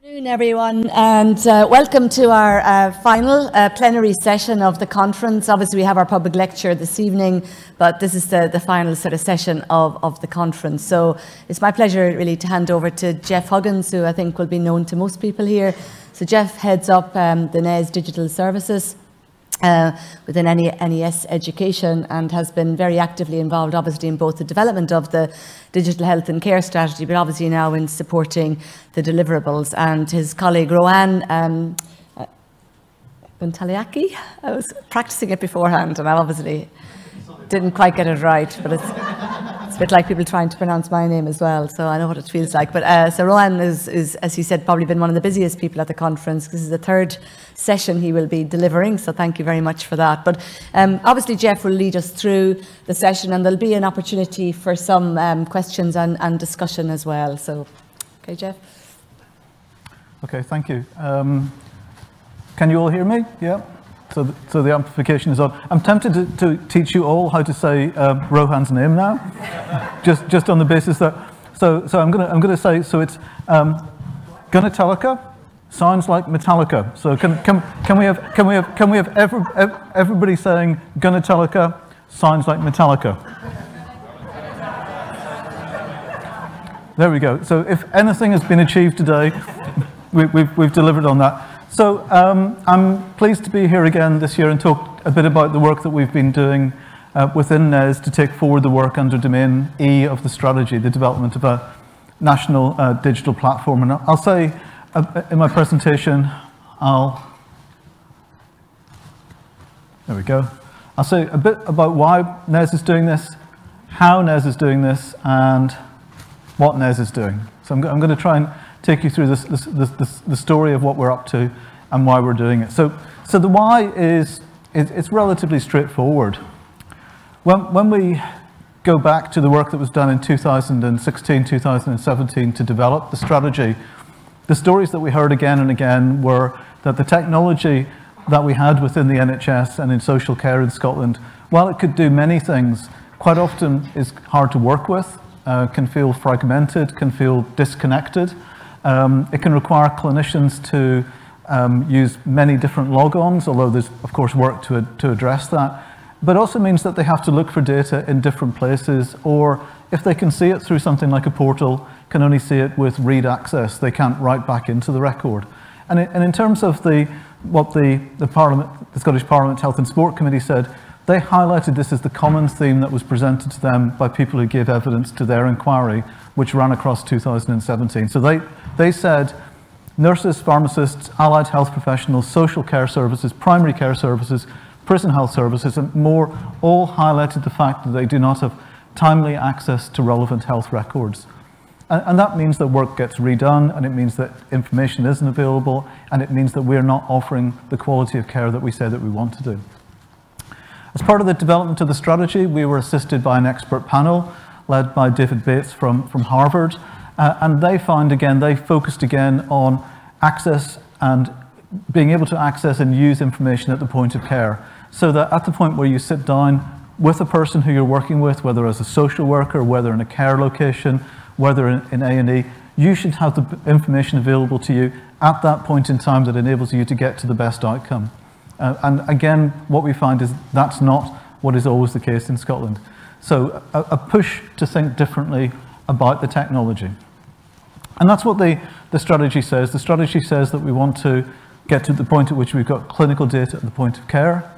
Good afternoon, everyone, and welcome to our final plenary session of the conference. Obviously, we have our public lecture this evening, but this is the final sort of session of the conference. So it's my pleasure, really, to hand over to Geoff Huggins, who I think will be known to most people here. So Geoff heads up the NDS Digital Services within NES education, and has been very actively involved, obviously, in both the development of the digital health and care strategy, but obviously now in supporting the deliverables. And his colleague Roanne Guntaliaki, I was practicing it beforehand, and I obviously didn't quite get it right, but it's a bit like people trying to pronounce my name as well, so I know what it feels like. But so Rowan is, as he said, probably been one of the busiest people at the conference. This is the third session he will be delivering, so thank you very much for that. But obviously Geoff will lead us through the session, and there'll be an opportunity for some questions and discussion as well. So, okay, Geoff. Okay, thank you. Can you all hear me? Yeah? So the amplification is on. I'm tempted to teach you all how to say Rohan's name now, just on the basis that. So I'm gonna say, so it's Gunnatelica sounds like Metallica. So can we have everybody saying Gunnatelica sounds like Metallica? There we go. So if anything has been achieved today, we've delivered on that. So I'm pleased to be here again this year and talk a bit about the work that we've been doing within NES to take forward the work under Domain E of the strategy, the development of a national digital platform. And I'll say in my presentation, there we go. I'll say a bit about why NES is doing this, how NES is doing this, and what NES is doing. So I'm going to try and take you through the story of what we're up to and why we're doing it. So the why is it's relatively straightforward. When we go back to the work that was done in 2016, 2017 to develop the strategy, the stories that we heard again and again were that the technology that we had within the NHS and in social care in Scotland, while it could do many things, quite often is hard to work with, can feel fragmented, can feel disconnected. It can require clinicians to use many different logons, although there's, of course, work to address that. But also means that they have to look for data in different places, or if they can see it through something like a portal, can only see it with read access. They can't write back into the record. And in terms of what the Scottish Parliament Health and Sport Committee said, they highlighted this as the common theme that was presented to them by people who gave evidence to their inquiry, which ran across 2017. So they said nurses, pharmacists, allied health professionals, social care services, primary care services, prison health services, and more all highlighted the fact that they do not have timely access to relevant health records. And that means that work gets redone, and it means that information isn't available, and it means that we're not offering the quality of care that we say that we want to do. As part of the development of the strategy, we were assisted by an expert panel led by David Bates from Harvard. And they focused again on access and being able to access and use information at the point of care. So that at the point where you sit down with a person who you're working with, whether as a social worker, whether in a care location, whether in A&E, you should have the information available to you at that point in time that enables you to get to the best outcome. And again, what we find is that's not what is always the case in Scotland. So a push to think differently about the technology. And that's what the strategy says. The strategy says that we want to get to the point at which we've got clinical data at the point of care,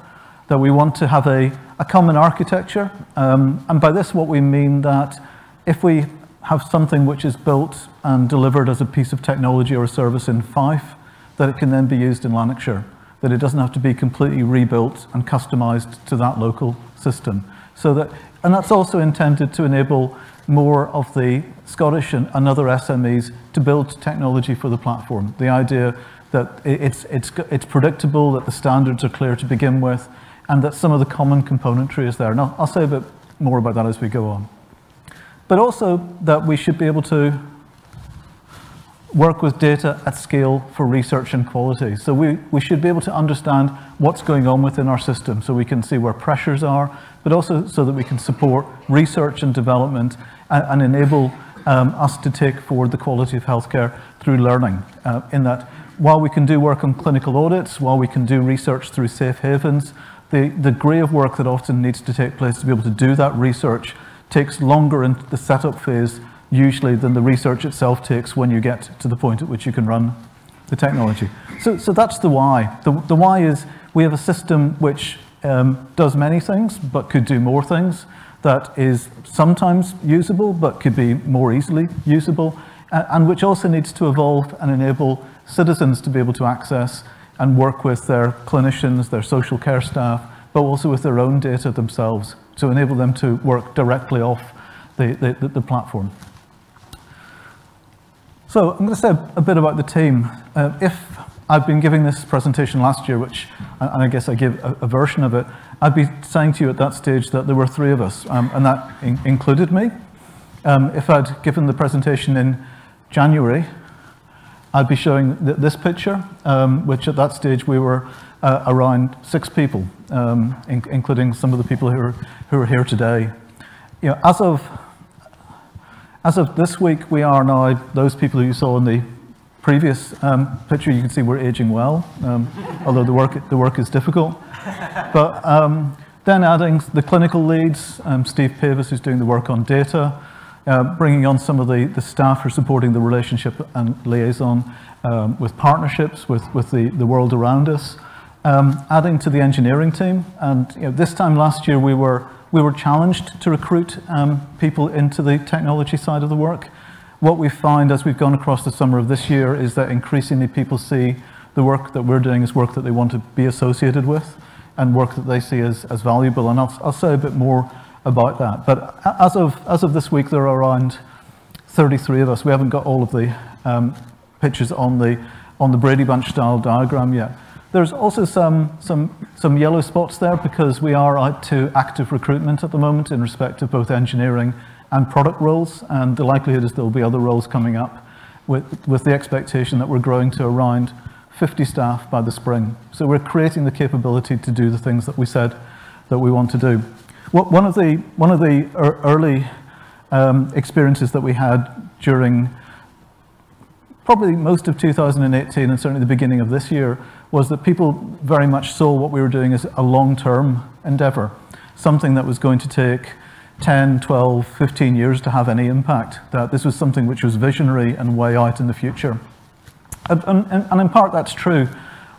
that we want to have a common architecture. And by this, what we mean that if we have something which is built and delivered as a piece of technology or a service in Fife, that it can then be used in Lanarkshire, that it doesn't have to be completely rebuilt and customized to that local system. And that's also intended to enable more of the Scottish and other SMEs to build technology for the platform. The idea that it's predictable, that the standards are clear to begin with, and that some of the common componentry is there. And I'll say a bit more about that as we go on. But also that we should be able to work with data at scale for research and quality. So we should be able to understand what's going on within our system so we can see where pressures are, but also so that we can support research and development and enable us to take forward the quality of healthcare through learning, in that while we can do work on clinical audits, while we can do research through safe havens, the degree of work that often needs to take place to be able to do that research takes longer in the setup phase usually than the research itself takes when you get to the point at which you can run the technology. So that's the why. The why is we have a system which does many things but could do more things, that is sometimes usable but could be more easily usable, and which also needs to evolve and enable citizens to be able to access and work with their clinicians, their social care staff, but also with their own data themselves to enable them to work directly off the platform. So I'm going to say a bit about the team. If I've been giving this presentation last year, which, and I guess I give a version of it, I'd be saying to you at that stage that there were 3 of us, and that included me. If I'd given the presentation in January, I'd be showing this picture, which at that stage we were around 6 people, including some of the people who are here today. You know, as of this week, we are now those people who you saw in the previous picture. You can see we're aging well, although the work is difficult. But then adding the clinical leads, Steve Pavis, who's doing the work on data, bringing on some of the staff who are supporting the relationship and liaison with partnerships with the world around us, adding to the engineering team. And you know, this time last year we were challenged to recruit people into the technology side of the work. What we've found as we've gone across the summer of this year is that increasingly people see the work that we're doing as work that they want to be associated with and work that they see as valuable. And I'll say a bit more about that. But as of this week, there are around 33 of us. We haven't got all of the pictures on the Brady Bunch style diagram yet. There's also some yellow spots there because we are out to active recruitment at the moment in respect of both engineering and product roles, and the likelihood is there'll be other roles coming up with the expectation that we're growing to around 50 staff by the spring. So we're creating the capability to do the things that we said that we want to do. One of the early experiences that we had during probably most of 2018 and certainly the beginning of this year was that people very much saw what we were doing as a long-term endeavor, something that was going to take 10, 12, 15 years to have any impact, that this was something which was visionary and way out in the future. And in part that's true.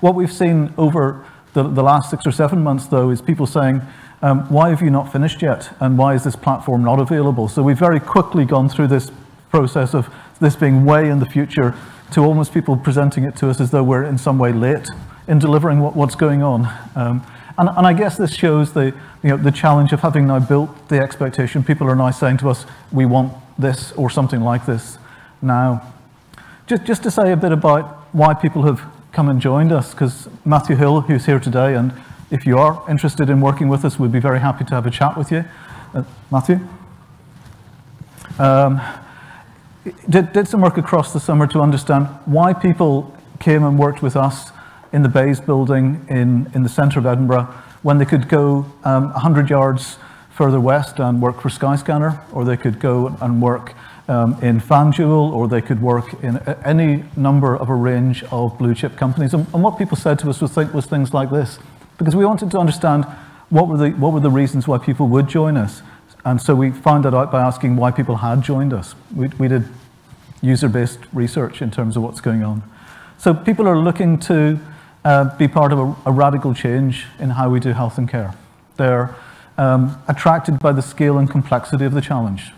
What we've seen over the last 6 or 7 months though is people saying, why have you not finished yet? And why is this platform not available? So we've very quickly gone through this process of this being way in the future to almost people presenting it to us as though we're in some way late in delivering what's going on. And I guess this shows the challenge of having now built the expectation. People are now saying to us, we want this or something like this now. Just to say a bit about why people have come and joined us, because Matthew Hill, who's here today, and if you are interested in working with us, we'd be very happy to have a chat with you. Matthew? Did some work across the summer to understand why people came and worked with us in the Bays building in the centre of Edinburgh when they could go 100 yards further west and work for Skyscanner, or they could go and work in FanDuel, or they could work in any number of a range of blue chip companies. And what people said to us was things like this, because we wanted to understand what were the reasons why people would join us. And so we found that out by asking why people had joined us. We did user-based research in terms of what's going on. So people are looking to be part of a radical change in how we do health and care. They're attracted by the scale and complexity of the challenge.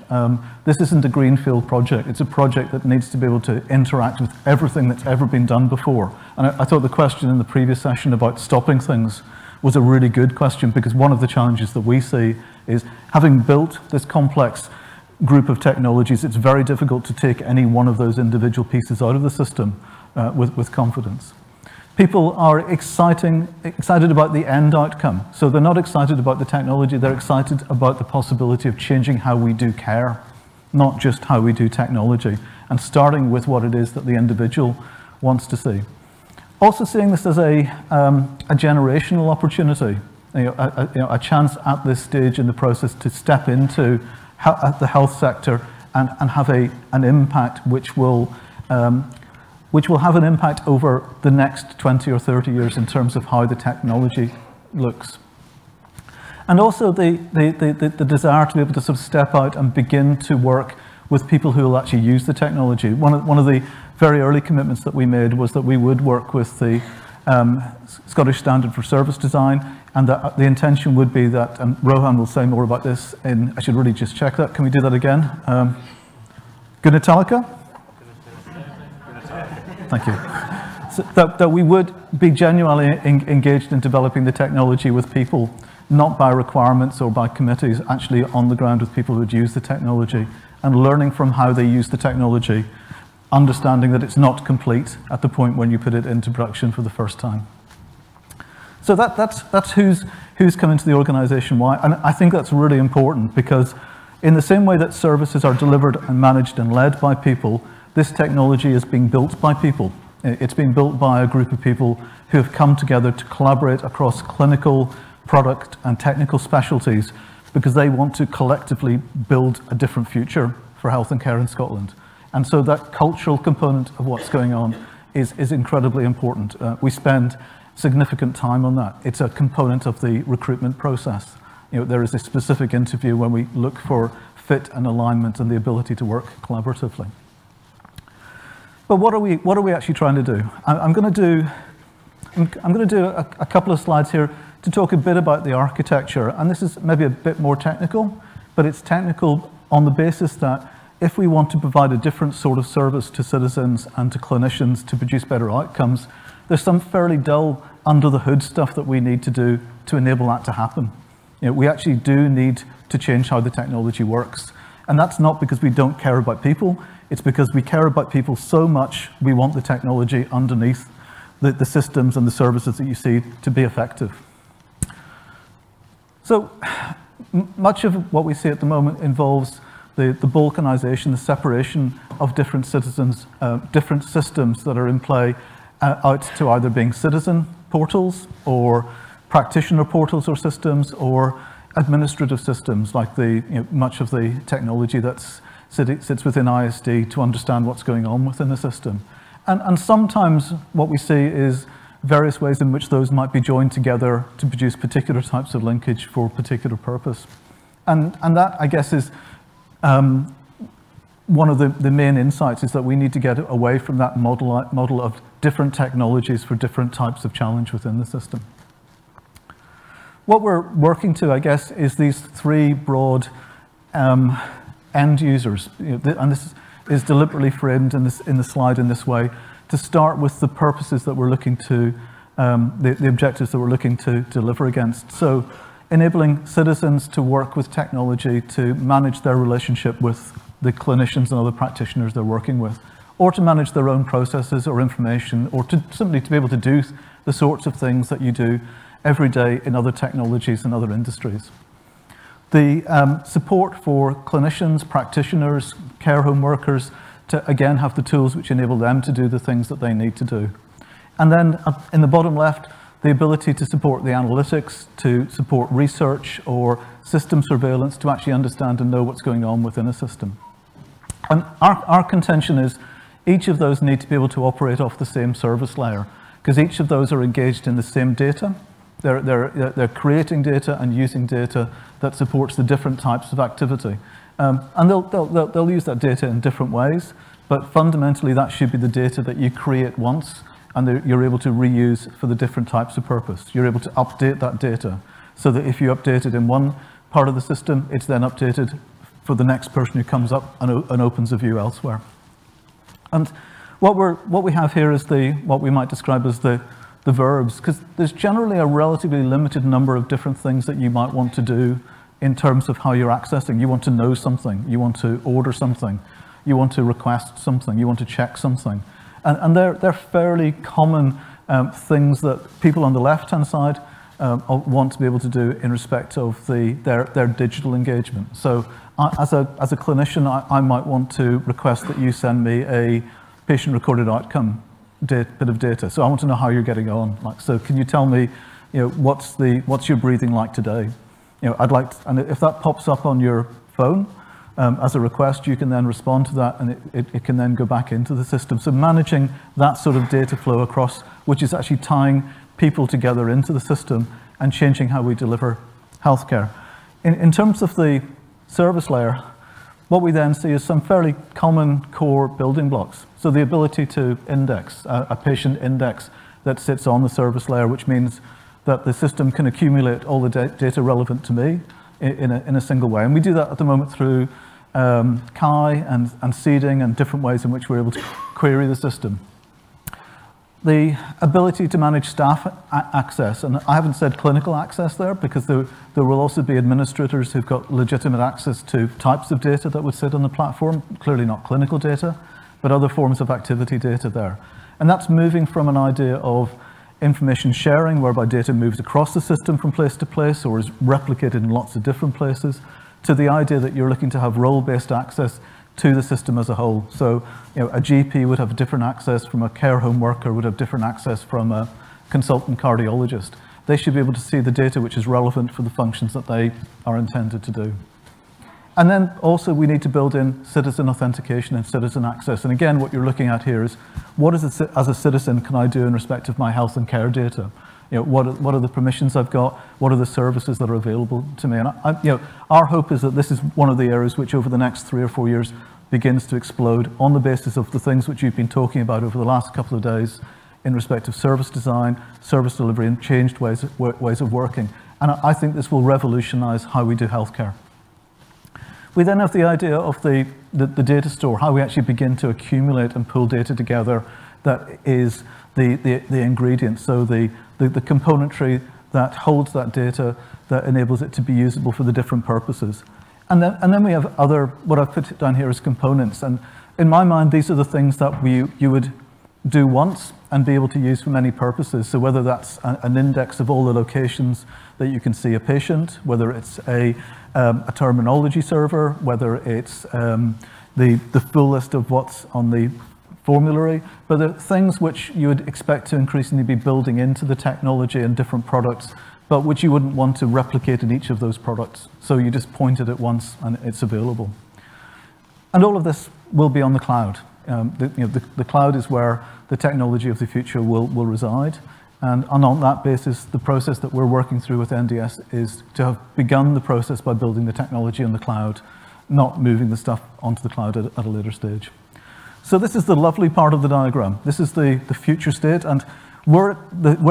This isn't a greenfield project. It's a project that needs to be able to interact with everything that's ever been done before. And I thought the question in the previous session about stopping things was a really good question, because one of the challenges that we see is having built this complex group of technologies, it's very difficult to take any one of those individual pieces out of the system with confidence. People are excited about the end outcome. So they're not excited about the technology, they're excited about the possibility of changing how we do care, not just how we do technology, and starting with what it is that the individual wants to see. Also seeing this as a generational opportunity, a chance at this stage in the process to step into the health sector and have an impact which will have an impact over the next 20 or 30 years in terms of how the technology looks. And also the desire to be able to sort of step out and begin to work with people who will actually use the technology. One of the very early commitments that we made was that we would work with the Scottish Standard for Service Design, and that the intention would be that, and Rohan will say more about this, I should really just check that. Can we do that again? Good Italika? Thank you. So that we would be genuinely engaged in developing the technology with people, not by requirements or by committees, actually on the ground with people who would use the technology and learning from how they use the technology, understanding that it's not complete at the point when you put it into production for the first time. So that's who's come into the organization, why, and I think that's really important because in the same way that services are delivered and managed and led by people, this technology is being built by people. It's being built by a group of people who have come together to collaborate across clinical, product and technical specialties because they want to collectively build a different future for health and care in Scotland. And so that cultural component of what's going on is incredibly important. We spend significant time on that. It's a component of the recruitment process. There is a specific interview when we look for fit and alignment and the ability to work collaboratively. But what are we actually trying to do? I'm going to do a couple of slides here to talk a bit about the architecture, and this is maybe a bit more technical, but it's technical on the basis that if we want to provide a different sort of service to citizens and to clinicians to produce better outcomes, there's some fairly dull under the hood stuff that we need to do to enable that to happen. We actually do need to change how the technology works, and that's not because we don't care about people, it's because we care about people so much we want the technology underneath the systems and the services that you see to be effective. So much of what we see at the moment involves the balkanization, the separation of different citizens, different systems that are in play out to either being citizen portals or practitioner portals or systems or administrative systems like much of the technology that sits within ISD to understand what's going on within the system. And sometimes what we see is various ways in which those might be joined together to produce particular types of linkage for a particular purpose. And that, I guess, is one of the main insights is that we need to get away from that model of different technologies for different types of challenge within the system. What we're working to, I guess, is these three broad end users. And this is deliberately framed in the slide in this way, to start with the purposes that we're looking to, the objectives that we're looking to deliver against. So enabling citizens to work with technology to manage their relationship with the clinicians and other practitioners they're working with, or to manage their own processes or information, or to simply to be able to do the sorts of things that you do every day in other technologies and other industries. The support for clinicians, practitioners, care home workers, to again have the tools which enable them to do the things that they need to do. And then in the bottom left, the ability to support the analytics, to support research or system surveillance to actually understand and know what's going on within a system. And our contention is each of those need to be able to operate off the same service layer because each of those are engaged in the same data. They're creating data and using data that supports the different types of activity. And they'll use that data in different ways, but fundamentally that should be the data that you create once and you're able to reuse for the different types of purpose. You're able to update that data so that if you update it in one part of the system, it's then updated for the next person who comes up and opens a view elsewhere. And what we have here is what we might describe as the verbs, because there's generally a relatively limited number of different things that you might want to do in terms of how you're accessing. You want to know something, you want to order something, you want to request something, you want to check something. And they're fairly common things that people on the left-hand side want to be able to do in respect of their digital engagement. So as a clinician, I might want to request that you send me a patient-recorded outcome bit of data. So I want to know how you're getting on. So can you tell me, what's your breathing like today? I'd like to, and if that pops up on your phone, as a request, you can then respond to that, and it can then go back into the system. So managing that sort of data flow across, which is actually tying people together into the system and changing how we deliver healthcare. In terms of the service layer, what we then see is some fairly common core building blocks. So the ability to index, a patient index that sits on the service layer, which means that the system can accumulate all the data relevant to me in a single way. And we do that at the moment through Chi and seeding and different ways in which we're able to query the system. The ability to manage staff access, and I haven't said clinical access there because there will also be administrators who've got legitimate access to types of data that would sit on the platform, clearly not clinical data, but other forms of activity data there. And that's moving from an idea of information sharing, whereby data moves across the system from place to place or is replicated in lots of different places, to the idea that you're looking to have role-based access to the system as a whole. So, a GP would have different access from a care home worker, would have different access from a consultant cardiologist. They should be able to see the data which is relevant for the functions that they are intended to do. And then also we need to build in citizen authentication and citizen access. And again, what you're looking at here is, what is it, as a citizen, can I do in respect of my health and care data? What are the permissions I've got? What are the services that are available to me? And our hope is that this is one of the areas which over the next 3 or 4 years begins to explode on the basis of the things which you've been talking about over the last couple of days in respect of service design, service delivery, and changed ways of working. And I think this will revolutionize how we do healthcare. We then have the idea of the data store, how we actually begin to accumulate and pull data together that is the ingredients, so the componentry that holds that data, that enables it to be usable for the different purposes. And then we have what I've put down here as components. And in my mind, these are the things that you would do once and be able to use for many purposes. So whether that's an index of all the locations that you can see a patient, whether it's a terminology server, whether it's the full list of what's on the formulary, but there are things which you would expect to increasingly be building into the technology and different products, but which you wouldn't want to replicate in each of those products. So you just point it at once and it's available. And all of this will be on the cloud. The cloud is where the technology of the future will reside. And on that basis, the process that we're working through with NDS is to have begun the process by building the technology on the cloud, not moving the stuff onto the cloud at a later stage. So this is the lovely part of the diagram. This is the future state. And were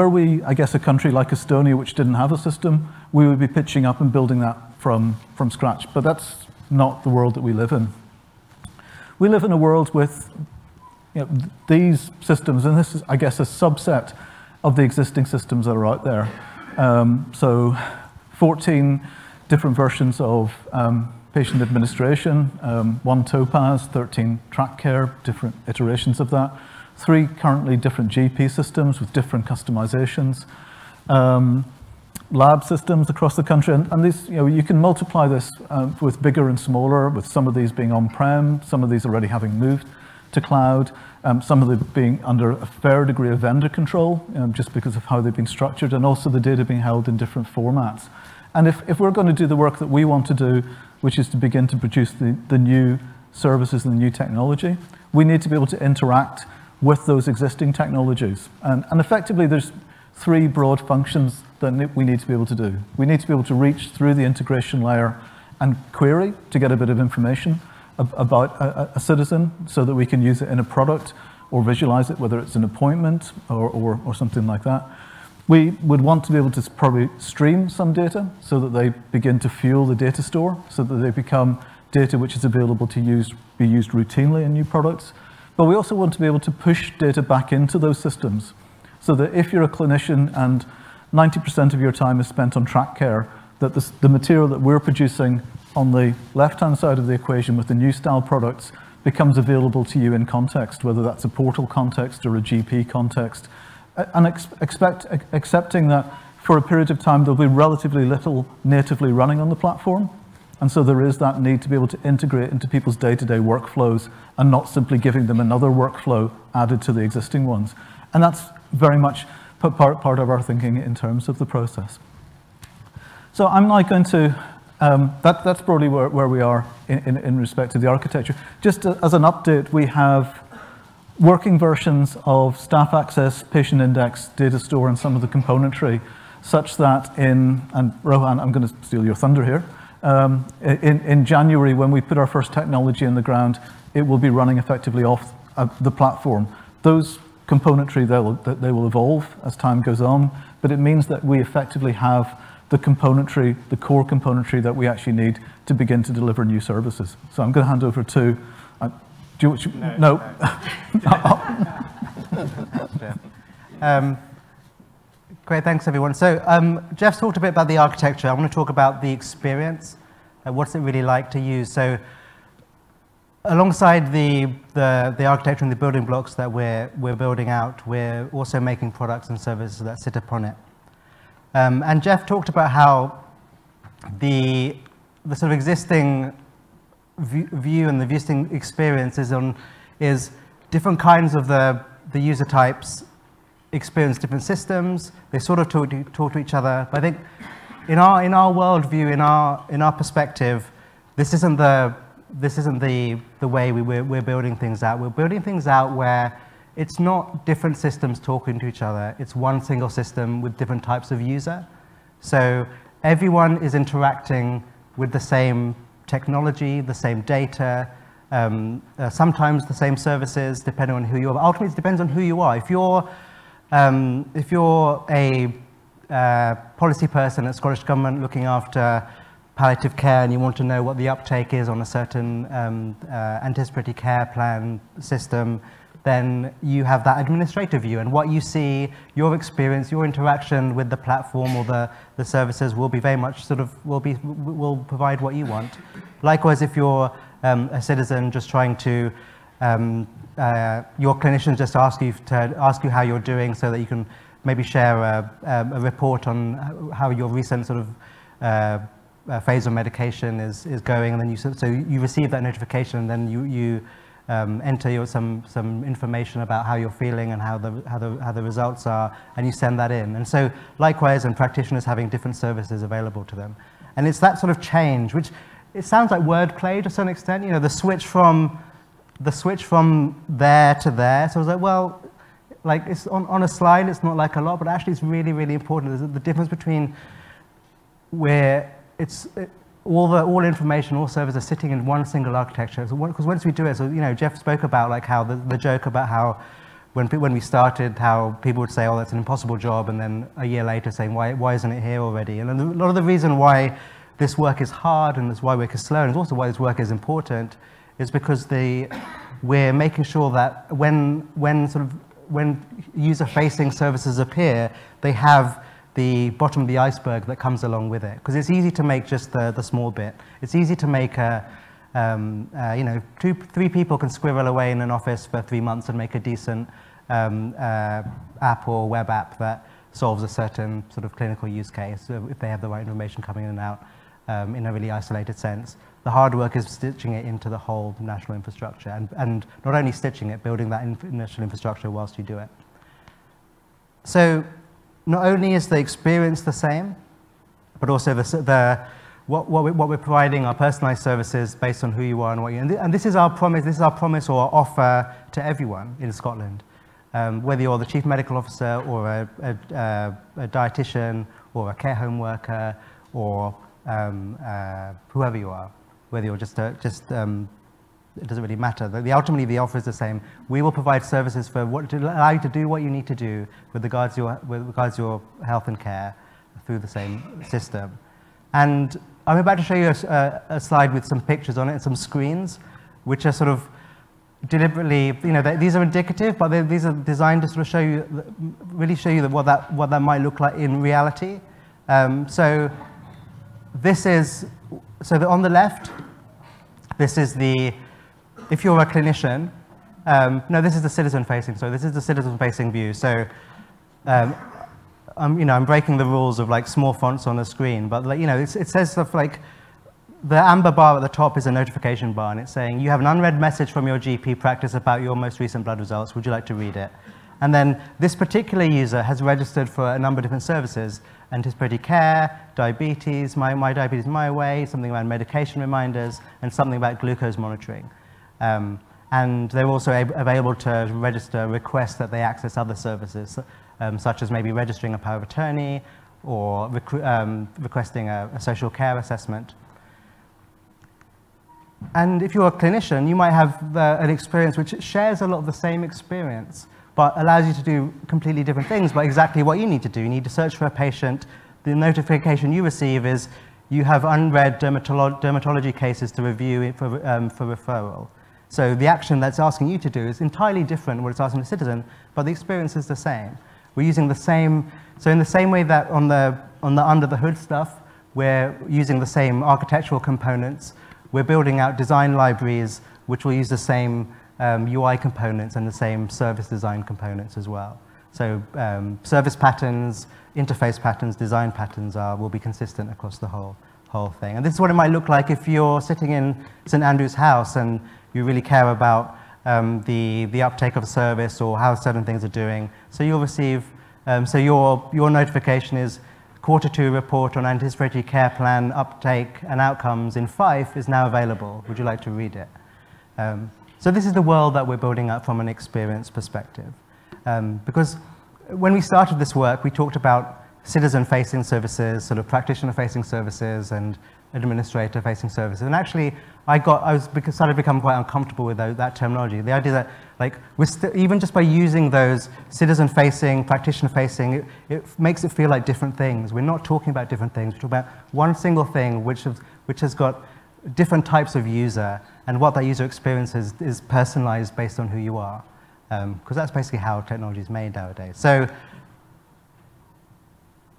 we, I guess, a country like Estonia, which didn't have a system, we would be pitching up and building that from scratch. But that's not the world that we live in. We live in a world with these systems, and this is, I guess, a subset of the existing systems that are out there. So 14 different versions of patient administration, 1 Topaz, 13 track care, different iterations of that, 3 currently different GP systems with different customizations, lab systems across the country, and these, you can multiply this with bigger and smaller, with some of these being on-prem, some of these already having moved to cloud, some of them being under a fair degree of vendor control, just because of how they've been structured, and also the data being held in different formats. And if we're going to do the work that we want to do, which is to begin to produce the new services and the new technology, we need to be able to interact with those existing technologies. And effectively, there's 3 broad functions that we need to be able to do. We need to be able to reach through the integration layer and query to get a bit of information about a citizen so that we can use it in a product or visualize it, whether it's an appointment or something like that. We would want to be able to probably stream some data so that they begin to fuel the data store, so that they become data which is available to be used routinely in new products. But we also want to be able to push data back into those systems so that if you're a clinician and 90% of your time is spent on track care, that the material that we're producing on the left-hand side of the equation with the new style products becomes available to you in context, whether that's a portal context or a GP context, and accepting that for a period of time there'll be relatively little natively running on the platform, and so there is that need to be able to integrate into people's day-to-day workflows and not simply giving them another workflow added to the existing ones. And that's very much part of our thinking in terms of the process. So I'm now going to That's broadly where we are in respect to the architecture. Just as an update, we have working versions of staff access, patient index, data store, and some of the componentry, such that and Rohan, I'm going to steal your thunder here, in January, when we put our first technology in the ground, it will be running effectively off the platform. Those componentry, they will evolve as time goes on, but it means that we effectively have the componentry, the core componentry that we actually need to begin to deliver new services. So I'm going to hand over to, no. Great, thanks everyone. So Geoff's talked a bit about the architecture. I want to talk about the experience. What's it really like to use? So alongside the architecture and the building blocks that we're building out, we're also making products and services that sit upon it. And Geoff talked about how the sort of existing view and the existing experience is different kinds of the user types experience different systems. They sort of talk to each other. But I think in our worldview, in our perspective, this isn't the way we're building things out. We're building things out where it's not different systems talking to each other. It's one single system with different types of user. So everyone is interacting with the same technology, the same data, sometimes the same services, depending on who you are. But ultimately, it depends on who you are. If you're a policy person at Scottish Government looking after palliative care and you want to know what the uptake is on a certain anticipatory care plan system, then you have that administrative view, and what you see, your experience, your interaction with the platform or the services will be very much sort of, will provide what you want. Likewise, if you're a citizen just trying to, your clinicians just ask you how you're doing so that you can maybe share a report on how your recent sort of phase of medication is going, and then you receive that notification, and then you enter some information about how you're feeling and how the results are, and you send that in. And so likewise, and practitioners having different services available to them. And it's that sort of change, which it sounds like wordplay to some extent, you know, the switch from there to there. So I was like, well, like it's on a slide, it's not like a lot, but actually it's really, really important. There's the difference between where all information, all servers are sitting in one single architecture. Because once we do it, so you know, Geoff spoke about like how the joke about how when we started, how people would say, oh, that's an impossible job, and then a year later saying, why isn't it here already? And a lot of the reason why this work is hard and why work is slow, and also why this work is important, is because we're making sure that when user-facing services appear, they have the bottom of the iceberg that comes along with it. Because it's easy to make just the small bit. It's easy to make you know, 2-3 people can squirrel away in an office for 3 months and make a decent app or web app that solves a certain sort of clinical use case if they have the right information coming in and out in a really isolated sense. The hard work is stitching it into the whole national infrastructure, and not only stitching it, building that national infrastructure whilst you do it. So not only is the experience the same, but also what we're providing are personalized services based on who you are and what you, and this is our promise or our offer to everyone in Scotland. Whether you're the chief medical officer or a dietitian or a care home worker or whoever you are, whether you're it doesn't really matter. Ultimately, the offer is the same. We will provide services to allow you to do what you need to do with regards to your health and care through the same system. And I'm about to show you a slide with some pictures on it and some screens, which are sort of deliberately, you know, these are indicative, but these are designed to sort of show you, really show you what that might look like in reality. So on the left, this is if you're a clinician, no, this is the citizen-facing. So this is the citizen-facing view. So, I'm breaking the rules of like small fonts on the screen, but like, you know, it says stuff like the amber bar at the top is a notification bar, and it's saying you have an unread message from your GP practice about your most recent blood results. Would you like to read it? And then this particular user has registered for a number of different services: anticipatory care, diabetes, my diabetes my way, something about medication reminders, and something about glucose monitoring. And they're also available to register requests that they access other services, such as maybe registering a power of attorney or requesting a social care assessment. And if you're a clinician, you might have an experience which shares a lot of the same experience, but allows you to do completely different things, but exactly what you need to do. You need to search for a patient. The notification you receive is you have unread dermatology cases to review for referral. So the action that's asking you to do is entirely different from what it's asking the citizen, but the experience is the same. We're using the same, so in the same way that on the under the hood stuff, we're using the same architectural components, we're building out design libraries which will use the same UI components and the same service design components as well. So service patterns, interface patterns, design patterns will be consistent across the whole thing. And this is what it might look like if you're sitting in St. Andrew's House and you really care about the uptake of a service or how certain things are doing. So you'll receive, so your notification is Q2 report on anticipatory care plan uptake and outcomes in Fife is now available. Would you like to read it? So this is the world that we're building up from an experience perspective. Because when we started this work, we talked about citizen-facing services, sort of practitioner-facing services, and administrator-facing services. And actually, I started to become quite uncomfortable with that terminology. The idea that, like, even just by using those citizen-facing, practitioner-facing, it makes it feel like different things. We're not talking about different things. We're talking about one single thing which has got different types of user, and what that user experience is personalized based on who you are. Because that's basically how technology is made nowadays. So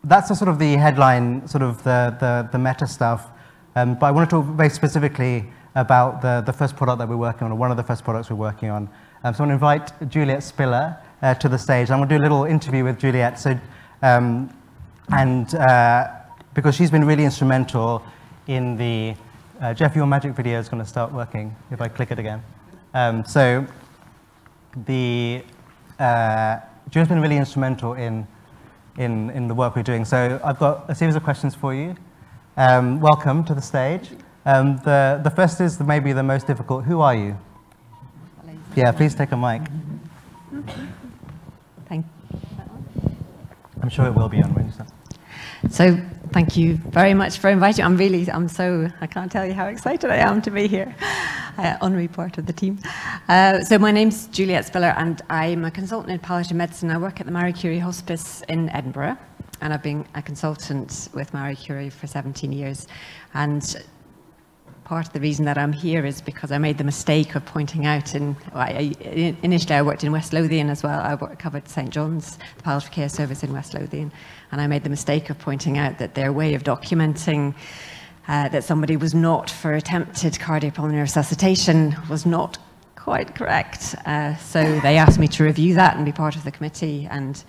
that's the sort of the headline, sort of the meta stuff. But I want to talk very specifically about the first product that we're working on, or one of the first products we're working on. So I want to invite Juliet Spiller to the stage. I'm going to do a little interview with Juliet. So, because she's been really instrumental in the, Geoff, your magic video is going to start working if I click it again. So Juliet's been really instrumental in the work we're doing. So I've got a series of questions for you. Welcome to the stage. The first is maybe the most difficult. Who are you? Yeah, please take a mic. Thank you. I'm sure it will be on when you start. So thank you very much for inviting me. I can't tell you how excited I am to be here, honorary part of the team. So my name's Juliet Spiller, and I'm a consultant in palliative medicine. I work at the Marie Curie Hospice in Edinburgh, and I've been a consultant with Marie Curie for 17 years. And part of the reason that I'm here is because I made the mistake of pointing out initially I worked in West Lothian as well. I covered St. John's, the palliative care service in West Lothian, and I made the mistake of pointing out that their way of documenting that somebody was not for attempted cardiopulmonary resuscitation was not quite correct. So they asked me to review that and be part of the committee, and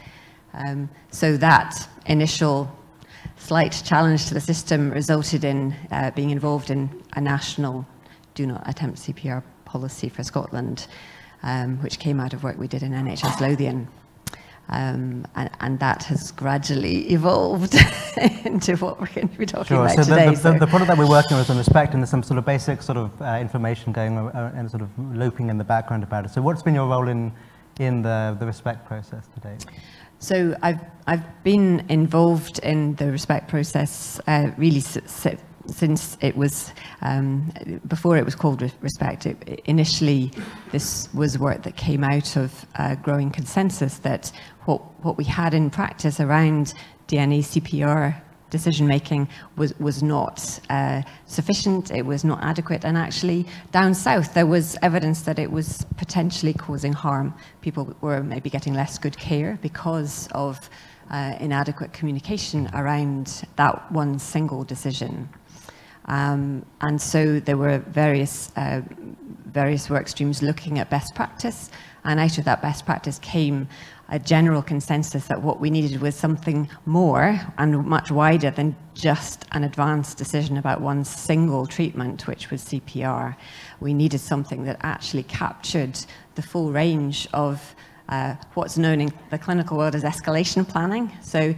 so that initial slight challenge to the system resulted in being involved in a national do not attempt CPR policy for Scotland, which came out of work we did in NHS Lothian. And that has gradually evolved into what we're going to be talking about today. So the product that we're working with is on Respect, and there's some sort of basic sort of information going and sort of looping in the background about it. So what's been your role in the Respect process today? So I've been involved in the Respect process really since it was, before it was called Respect. Initially, this was work that came out of a growing consensus that what we had in practice around DNA CPR decision-making was not sufficient, it was not adequate, and actually down south there was evidence that it was potentially causing harm. People were maybe getting less good care because of inadequate communication around that one single decision. And so there were various work streams looking at best practice, and out of that best practice came a general consensus that what we needed was something more and much wider than just an advanced decision about one single treatment, which was CPR. We needed something that actually captured the full range of what's known in the clinical world as escalation planning. So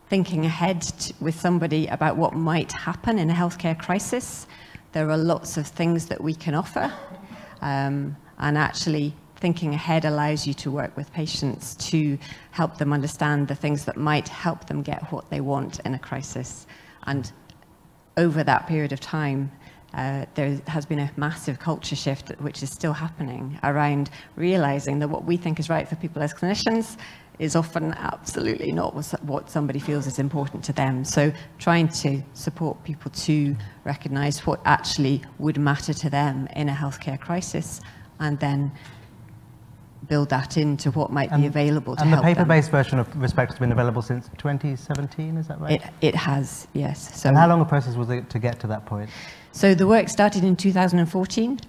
thinking ahead with somebody about what might happen in a healthcare crisis. There are lots of things that we can offer, and actually thinking ahead allows you to work with patients to help them understand the things that might help them get what they want in a crisis. And over that period of time, there has been a massive culture shift, which is still happening, around realizing that what we think is right for people as clinicians is often absolutely not what somebody feels is important to them. So trying to support people to recognize what actually would matter to them in a healthcare crisis, and then build that into what might be available to help them. And the paper-based version of Respect has been available since 2017, is that right? It has, yes. So, and how long a process was it to get to that point? So the work started in 2014,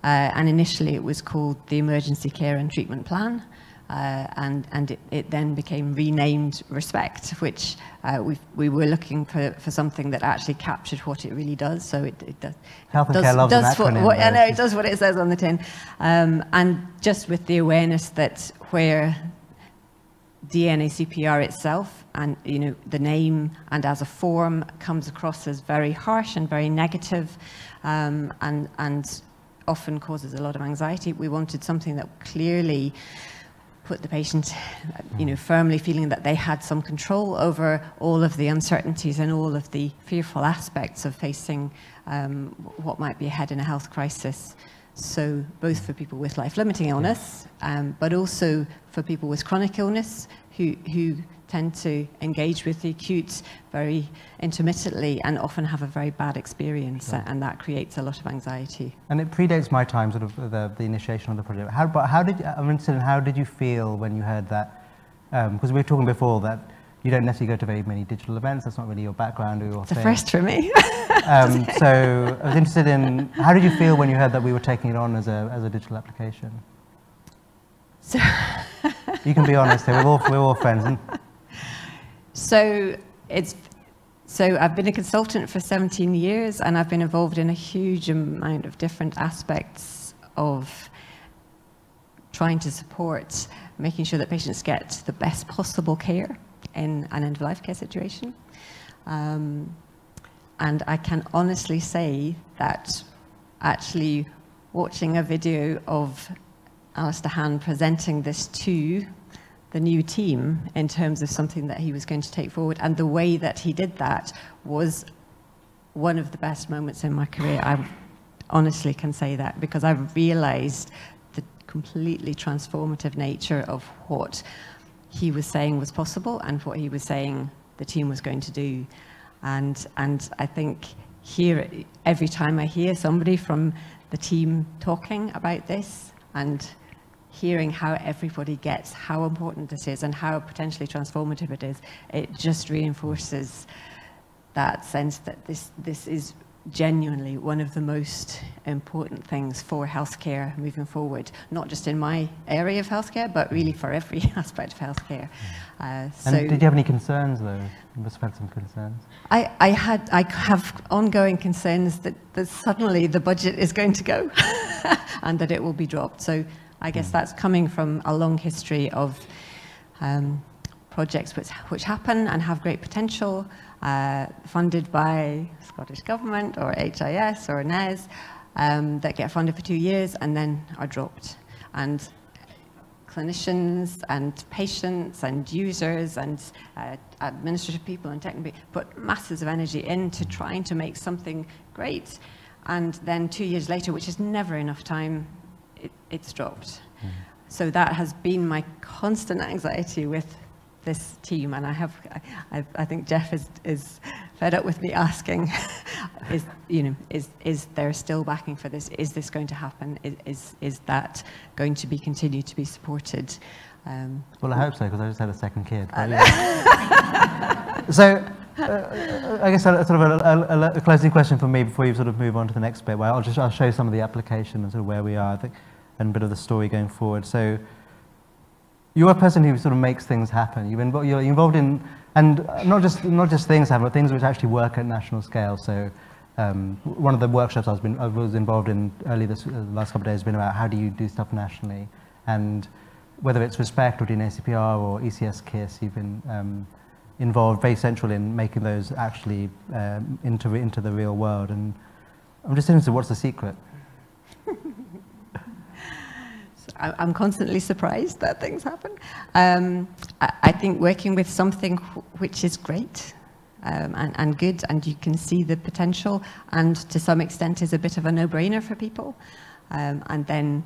and initially it was called the Emergency Care and Treatment Plan. And it then became renamed Respect, which we were looking for something that actually captured what it really does. So it does. Health and care loves an acronym. I know, it does what it says on the tin. And just with the awareness that where DNA CPR itself and the name and as a form comes across as very harsh and very negative, and often causes a lot of anxiety, we wanted something that clearly put the patient, firmly feeling that they had some control over all of the uncertainties and all of the fearful aspects of facing what might be ahead in a health crisis. So both for people with life-limiting illness, but also for people with chronic illness who tend to engage with the acute very intermittently and often have a very bad experience, and that creates a lot of anxiety. And it predates my time, sort of the initiation of the project. I'm interested in how did you feel when you heard that? Because we were talking before that you don't necessarily go to very many digital events. That's not really your background or your thing. It's a first for me. So I was interested in how did you feel when you heard that we were taking it on as a digital application? So you can be honest. We're all friends. So I've been a consultant for 17 years, and I've been involved in a huge amount of different aspects of trying to support making sure that patients get the best possible care in an end-of-life care situation. And I can honestly say that actually watching a video of Alistair Hann presenting this to the new team in terms of something that he was going to take forward, and the way that he did that was one of the best moments in my career. I honestly can say that, because I realized the completely transformative nature of what he was saying was possible and what he was saying the team was going to do. And I think here, every time I hear somebody from the team talking about this and hearing how everybody gets how important this is and how potentially transformative it is, it just reinforces that sense that this is genuinely one of the most important things for healthcare moving forward, not just in my area of healthcare, but really for every aspect of healthcare. And did you have any concerns, though? You must have had some concerns. I have ongoing concerns that suddenly the budget is going to go and that it will be dropped. So I guess that's coming from a long history of projects which happen and have great potential, funded by Scottish Government or HIS or NES, that get funded for 2 years and then are dropped. And clinicians and patients and users and administrative people and technical people put masses of energy into trying to make something great, and then 2 years later, which is never enough time, it's dropped. So that has been my constant anxiety with this team, and I think Geoff is fed up with me asking, is there still backing for this? Is this going to happen? Is that going to be continued to be supported? Well, I hope so, because I just had a second kid. So, I guess sort of a closing question for me before you sort of move on to the next bit, where I'll show some of the application and sort of where we are, I think, and a bit of the story going forward. So, you're a person who sort of makes things happen. You're involved in, and not just things happen, but things which actually work at national scale. So, one of the workshops I was involved in early the last couple of days has been about how do you do stuff nationally, and whether it's Respect or DNACPR or ECS KISS, you've been involved, very central in making those actually into the real world. And I'm just interested, what's the secret? I'm constantly surprised that things happen. I think working with something which is great and good, and you can see the potential, and to some extent is a bit of a no-brainer for people, and then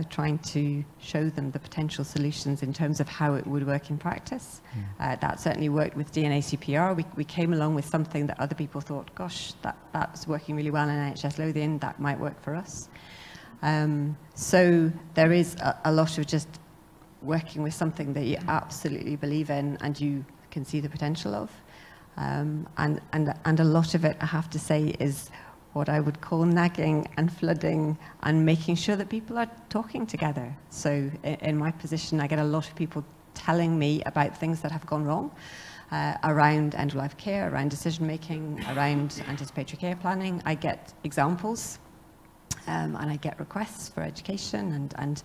trying to show them the potential solutions in terms of how it would work in practice. That certainly worked with DNACPR. We came along with something that other people thought, gosh, that's working really well in NHS Lothian, that might work for us. So there is a lot of just working with something that you absolutely believe in and you can see the potential of. And a lot of it, I have to say, is what I would call nagging and flooding and making sure that people are talking together. So in my position, I get a lot of people telling me about things that have gone wrong around end-of-life care, around decision-making, around anticipatory care planning. I get examples and I get requests for education, and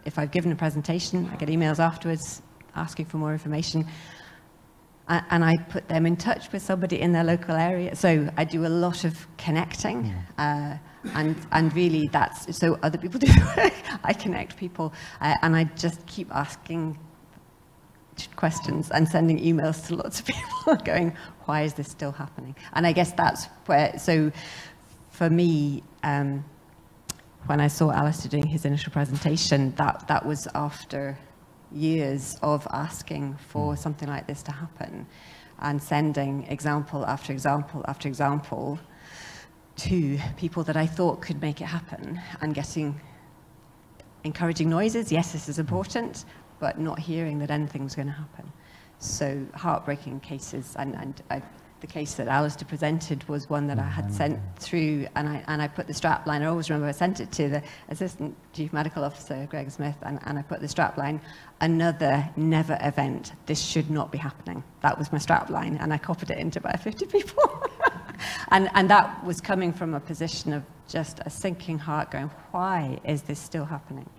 if I've given a presentation, I get emails afterwards asking for more information. And I put them in touch with somebody in their local area. So I do a lot of connecting, and really that's, so other people do work. I connect people, and I just keep asking questions and sending emails to lots of people going, why is this still happening? And I guess that's where, so for me, when I saw Alistair doing his initial presentation, that was after years of asking for something like this to happen and sending example after example after example to people that I thought could make it happen, and getting encouraging noises, yes, this is important, but not hearing that anything was going to happen. So heartbreaking cases, and the case that Alistair presented was one that I had sent through, and I put the strapline. I always remember I sent it to the Assistant Chief Medical Officer, Greg Smith, and I put the strapline, another never event. This should not be happening. That was my strapline, and I copied it into about 50 people. and that was coming from a position of just a sinking heart going, why is this still happening?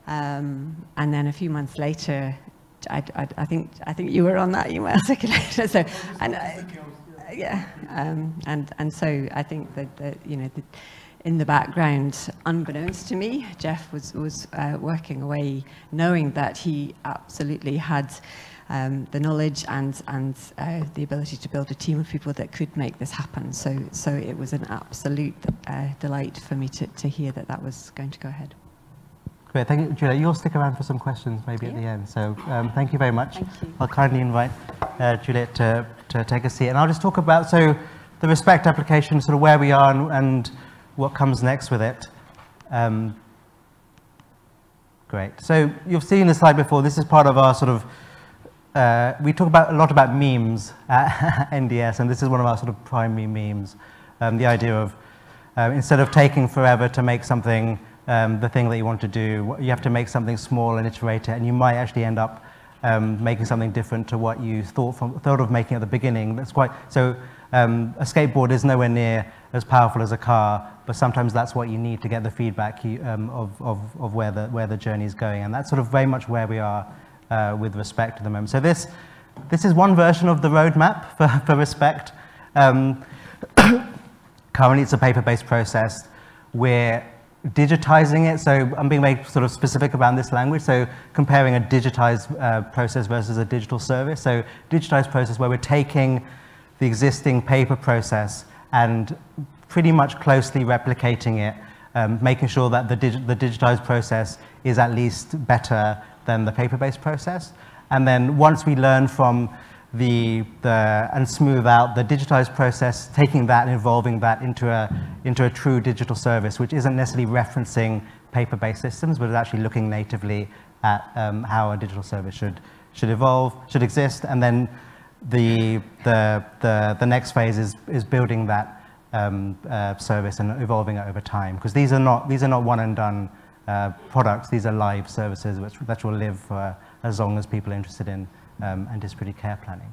And then a few months later, I think you were on that email circulator. So, and yeah, and so I think that you know, in the background, unbeknownst to me, Geoff was working away, knowing that he absolutely had the knowledge and the ability to build a team of people that could make this happen. So it was an absolute delight for me to hear that was going to go ahead. Great, thank you, Juliet. You'll stick around for some questions maybe at the end. So thank you very much. Thank you. I'll kindly invite Juliet to take a seat. And I'll just talk about, so the Respect application, sort of where we are and what comes next with it. Great. So you've seen the slide before. This is part of our sort of, we talk a lot about memes at NDS, and this is one of our sort of primary memes. The idea of instead of taking forever to make something the thing that you want to do, you have to make something small and iterate it, and you might actually end up making something different to what you thought of making at the beginning. That's quite, so a skateboard is nowhere near as powerful as a car, but sometimes that's what you need to get the feedback of where the journey is going, and that's sort of very much where we are with Respect at the moment. So this is one version of the roadmap for Respect. Currently it's a paper-based process. We're digitizing it, so I'm being very sort of specific about this language, so comparing a digitized process versus a digital service. So digitized process where we're taking the existing paper process and pretty much closely replicating it, making sure that the digitized process is at least better than the paper-based process. And then once we learn from and smooth out the digitized process, taking that and evolving that into a true digital service, which isn't necessarily referencing paper-based systems, but is actually looking natively at how a digital service should exist. And then the next phase is building that service and evolving it over time, because these are not one and done products. These are live services that will live for as long as people are interested in anticipatory care planning.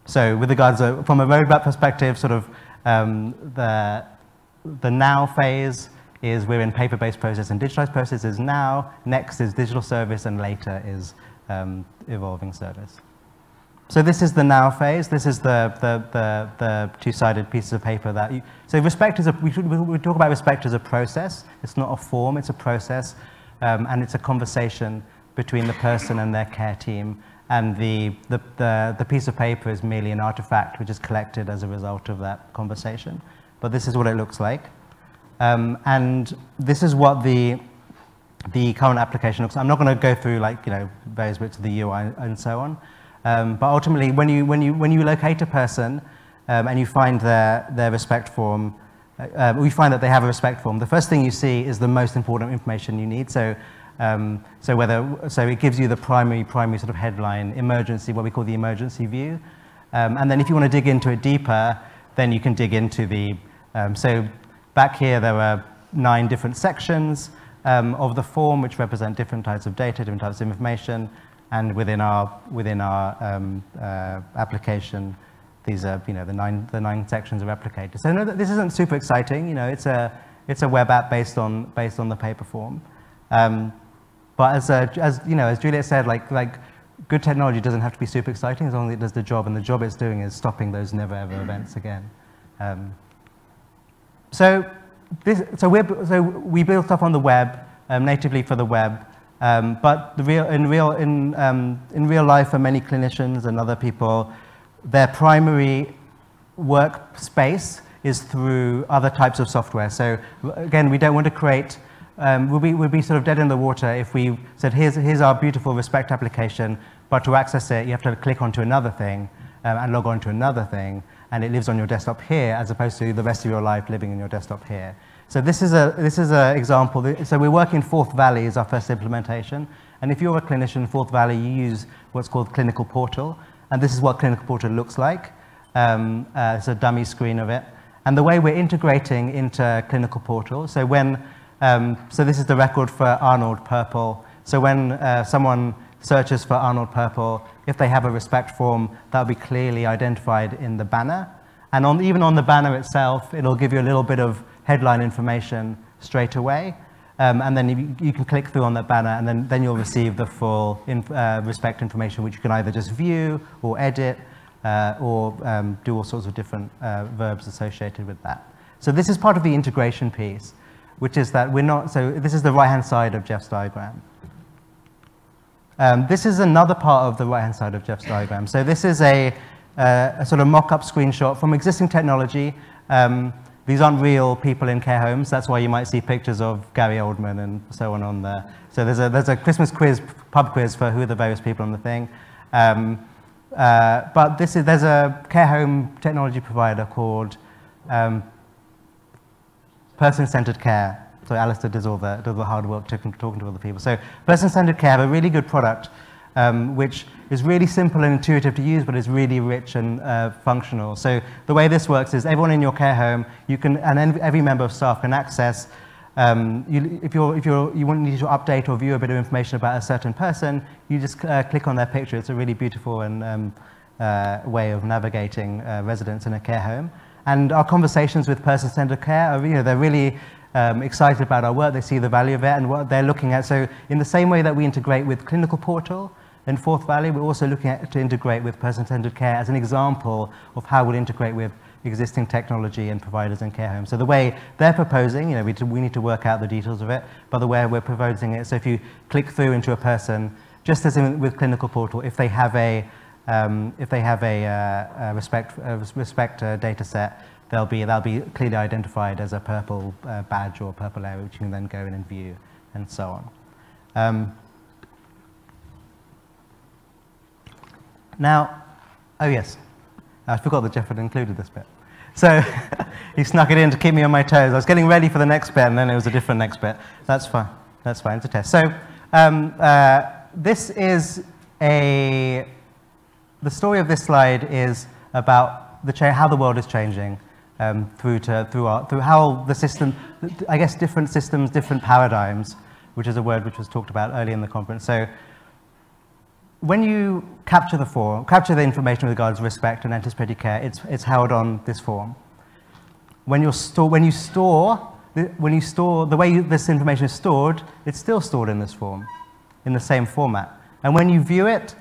So with regards from a roadmap perspective, sort of the now phase is we're in paper-based process and digitized process is now, next is digital service, and later is evolving service. So this is the now phase. This is the two-sided pieces of paper that you, so respect is we talk about respect as a process. It's not a form, it's a process, and it's a conversation between the person and their care team. And the piece of paper is merely an artifact which is collected as a result of that conversation. But this is what it looks like. And this is what the current application looks like. I'm not going to go through various bits of the UI and so on. But ultimately, when you locate a person and you find their respect form, we find that they have a respect form. The first thing you see is the most important information you need. So it gives you the primary sort of headline, emergency, what we call the emergency view. And then if you want to dig into it deeper, then you can dig into the, so back here there are 9 different sections of the form which represent different types of data, different types of information. And within our application, these are the nine sections are replicated. So no, this isn't super exciting. It's a web app based on the paper form. But as Juliet said, like good technology doesn't have to be super exciting as long as it does the job, and the job it's doing is stopping those never ever events again. So we build stuff on the web natively for the web. But in real life, for many clinicians and other people, their primary workspace is through other types of software. So again, we don't want to create. We'd be sort of dead in the water if we said, here's our beautiful Respect application, but to access it, you have to click onto another thing and log on to another thing, and it lives on your desktop here, as opposed to the rest of your life living in your desktop here. So this is an example. So we're working Forth Valley as our first implementation. And if you're a clinician in Forth Valley, you use what's called Clinical Portal. And this is what Clinical Portal looks like. It's a dummy screen of it. And the way we're integrating into Clinical Portal, so this is the record for Arnold Purple. So when someone searches for Arnold Purple, if they have a respect form, that'll be clearly identified in the banner. And even on the banner itself, it'll give you a little bit of headline information straight away. And then you can click through on that banner, and then you'll receive the full respect information, which you can either just view or edit or do all sorts of different verbs associated with that. So this is part of the integration piece, which is that this is the right-hand side of Geoff's diagram. This is another part of the right-hand side of Geoff's diagram. So this is a sort of mock-up screenshot from existing technology. These aren't real people in care homes. That's why you might see pictures of Gary Oldman and so on there. So there's a Christmas quiz, pub quiz for who are the various people on the thing. But there's a care home technology provider called Person-Centered Care. So Alistair does all the hard work talking to other people. So Person-Centered Care have a really good product, which is really simple and intuitive to use, but is really rich and functional. So the way this works is everyone in your care home, and every member of staff can access. If you need to update or view a bit of information about a certain person, you just click on their picture. It's a really beautiful and way of navigating residents in a care home. And our conversations with Person-Centered Care are, they're really excited about our work. They see the value of it and what they're looking at. So in the same way that we integrate with Clinical Portal in Forth Valley, we're also looking to integrate with Person-Centered Care as an example of how we'll integrate with existing technology and providers in care homes. So the way they're proposing, we need to work out the details of it, but the way we're proposing it, so if you click through into a person, just as with Clinical Portal, if they have a respect data set, they'll be clearly identified as a purple badge or purple area, which you can then go in and view, and so on. Now, oh yes, I forgot that Geoff had included this bit. So he snuck it in to keep me on my toes. I was getting ready for the next bit, and then it was a different next bit. That's fine. That's fine. It's a test. So this is the story of this slide is about how the world is changing through how the system, I guess, different systems, different paradigms, which is a word which was talked about early in the conference. So when you capture the information with regards to respect and anticipated care, it's held on this form. When you store, when you store, the way this information is stored, it's still stored in this form, in the same format. And when you view it,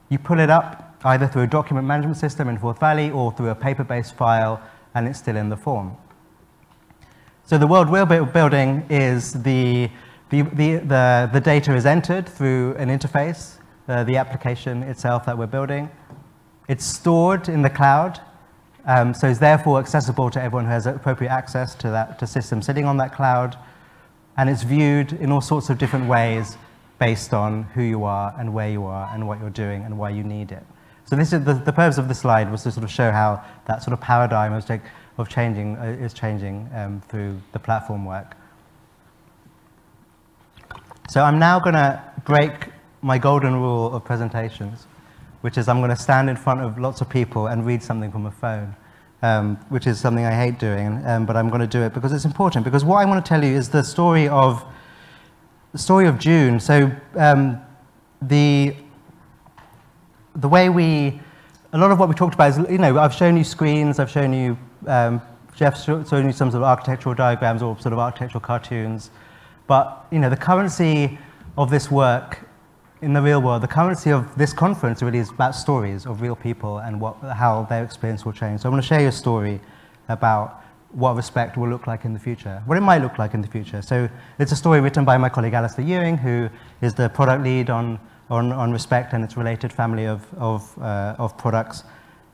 you pull it up either through a document management system in Forth Valley or through a paper-based file, and it's still in the form. So the world we're building is the data is entered through an interface, the application itself that we're building. It's stored in the cloud, so it's therefore accessible to everyone who has appropriate access to that system sitting on that cloud, and it's viewed in all sorts of different ways based on who you are and where you are and what you're doing and why you need it. So this is the purpose of the slide was to sort of show how that sort of paradigm of changing is changing through the platform work. So I'm now going to break my golden rule of presentations, which is I'm going to stand in front of lots of people and read something from a phone, which is something I hate doing, but I'm going to do it because it's important. Because what I want to tell you is the story of June. So the way a lot of what we talked about is, I've shown you screens, I've shown you, Geoff's shown you some sort of architectural diagrams or sort of architectural cartoons. But, the currency of this work in the real world, the currency of this conference really is about stories of real people and how their experience will change. So I want to share you a story about what respect will look like in the future, what it might look like in the future. So it's a story written by my colleague Alistair Ewing, who is the product lead on respect and its related family of products.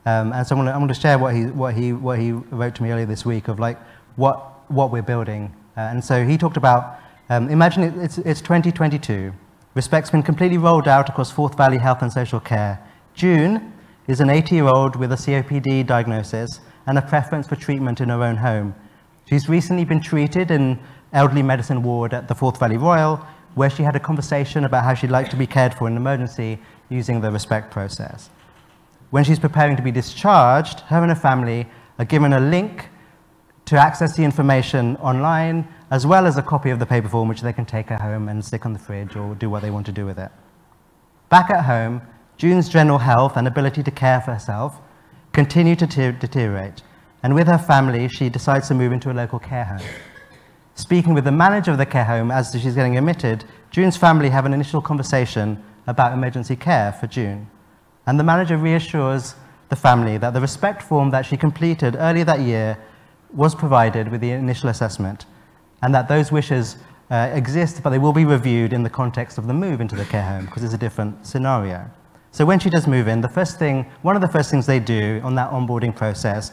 And so I'm going to share what he wrote to me earlier this week of what we're building. And so he talked about, imagine it's 2022. Respect's been completely rolled out across Forth Valley Health and Social Care. June is an 80-year-old with a COPD diagnosis and a preference for treatment in her own home. She's recently been treated in elderly medicine ward at the Forth Valley Royal, where she had a conversation about how she'd like to be cared for in an emergency using the respect process. When she's preparing to be discharged, her and her family are given a link to access the information online, as well as a copy of the paper form, which they can take her home and stick on the fridge or do what they want to do with it. Back at home, June's general health and ability to care for herself continue to deteriorate, and with her family, she decides to move into a local care home. Speaking with the manager of the care home as she's getting admitted, June's family have an initial conversation about emergency care for June. And the manager reassures the family that the respect form that she completed earlier that year was provided with the initial assessment, and that those wishes exist, but they will be reviewed in the context of the move into the care home, because it's a different scenario. So when she does move in, one of the first things they do on that onboarding process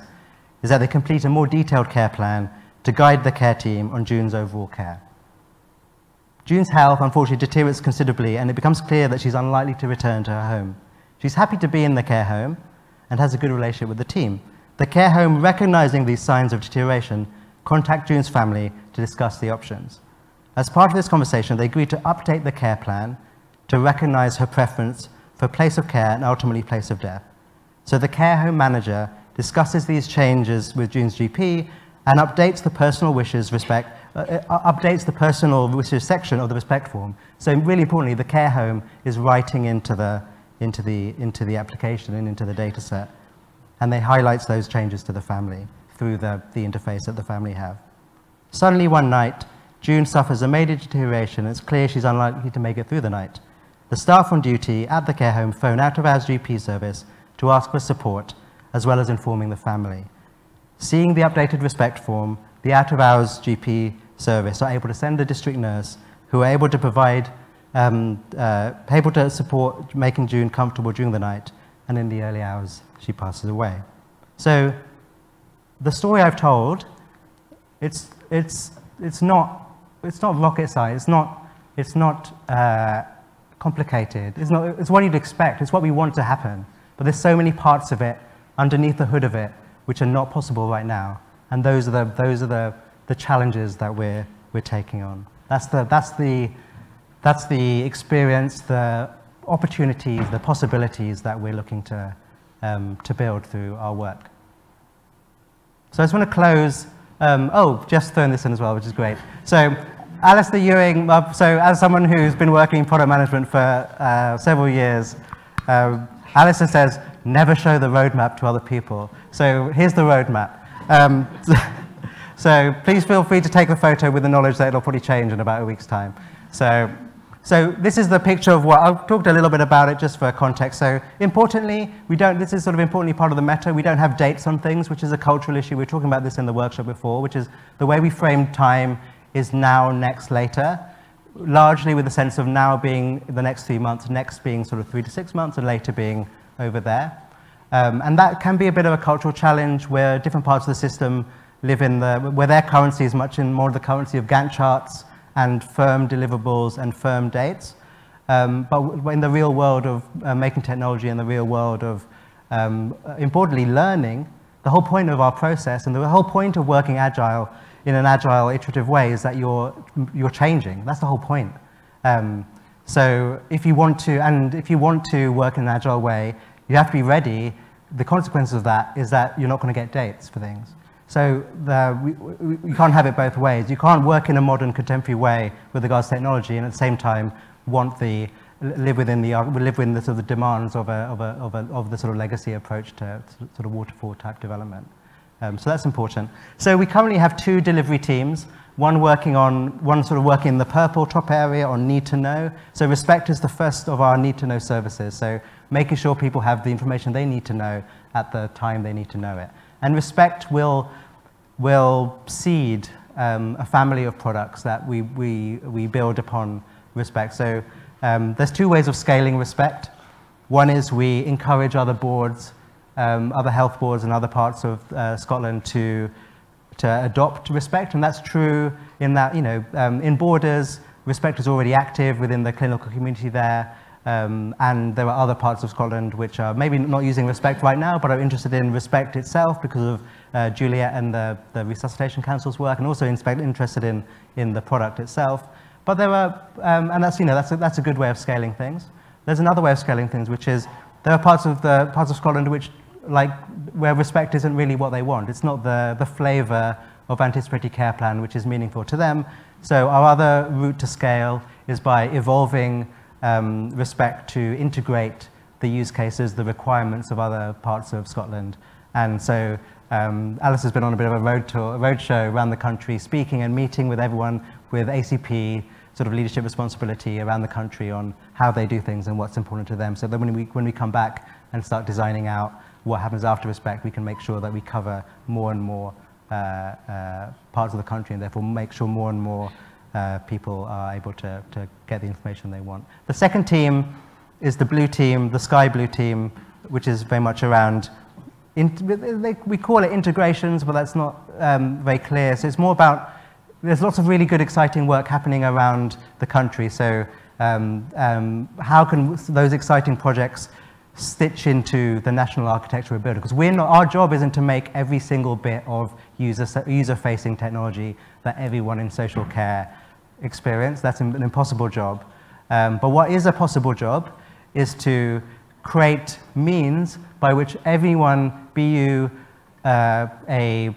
is that they complete a more detailed care plan to guide the care team on June's overall care. June's health, unfortunately, deteriorates considerably, and it becomes clear that she's unlikely to return to her home. She's happy to be in the care home and has a good relationship with the team. The care home, recognizing these signs of deterioration, contact June's family to discuss the options. As part of this conversation, they agreed to update the care plan to recognize her preference for place of care and ultimately place of death. So the care home manager discusses these changes with June's GP and updates the personal wishes section of the respect form. So really importantly, the care home is writing into the application and into the data set, and they highlights those changes to the family through the interface that the family have. Suddenly one night, June suffers a major deterioration, and it's clear she's unlikely to make it through the night. The staff on duty at the care home phone out-of-hours GP service to ask for support, as well as informing the family. Seeing the updated respect form, the out-of-hours GP service are able to send a district nurse who are able to provide, able to support making June comfortable during the night, and in the early hours, she passes away. So the story I've told, it's not rocket science, it's not complicated, it's what you'd expect, it's what we want to happen. But there's so many parts of it, underneath the hood of it, which are not possible right now. And those are the challenges that we're taking on. That's the experience, the opportunities, the possibilities that we're looking to build through our work. So I just want to close. Geoff's thrown this in as well, which is great. So Alistair Ewing, so as someone who's been working in product management for several years, Alistair says, never show the roadmap to other people. So here's the roadmap. So please feel free to take the photo with the knowledge that it'll probably change in about a week's time. So this is the picture of what, I'll talk a little bit about it just for context. So importantly, this is sort of importantly part of the meta, we don't have dates on things, which is a cultural issue. We were talking about this in the workshop before, which is the way we frame time is now, next, later, largely with the sense of now being the next 3 months, next being sort of 3 to 6 months, and later being over there. And that can be a bit of a cultural challenge where different parts of the system live in where their currency is much more the currency of Gantt charts and firm deliverables and firm dates. But in the real world of making technology, in the real world of, importantly, learning, the whole point of our process and the whole point of working agile in an agile, iterative way is that you're changing. That's the whole point. So if you want to work in an agile way, you have to be ready. The consequence of that is that you're not going to get dates for things. So you can't have it both ways. You can't work in a modern, contemporary way with regards to technology and at the same time live within the sort of demands of the sort of legacy approach to sort of waterfall type development. So that's important. So we currently have 2 delivery teams. One sort of working in the purple top area on need to know. So Respect is the first of our need to know services. So making sure people have the information they need to know at the time they need to know it. And Respect will seed a family of products that we build upon Respect. So there's 2 ways of scaling Respect. One is we encourage other boards, other health boards and other parts of Scotland to adopt Respect, and that's true in that, in Borders, Respect is already active within the clinical community there, and there are other parts of Scotland which are maybe not using Respect right now, but are interested in Respect itself because of Juliet and the Resuscitation Council's work, and also interested in the product itself. But there are, and that's a good way of scaling things. There's another way of scaling things, which is there are parts of Scotland which, where Respect isn't really what they want. It's not the flavor of anticipatory care plan which is meaningful to them. So our other route to scale is by evolving Respect to integrate the use cases, the requirements of other parts of Scotland. And so Alice has been on a bit of a road show around the country, speaking and meeting with everyone with ACP sort of leadership responsibility around the country on how they do things and what's important to them. So that when we come back and start designing out what happens after Respect, we can make sure that we cover more and more parts of the country, and therefore make sure more and more people are able to get the information they want. The second team is the blue team, the sky blue team, which is very much around, we call it integrations, but that's not very clear. So it's more about, there's lots of really good, exciting work happening around the country. So how can those exciting projects stitch into the national architecture we're building? Because our job isn't to make every single bit of user-facing technology that everyone in social care experience. That's an impossible job. But what is a possible job is to create means by which everyone, be you a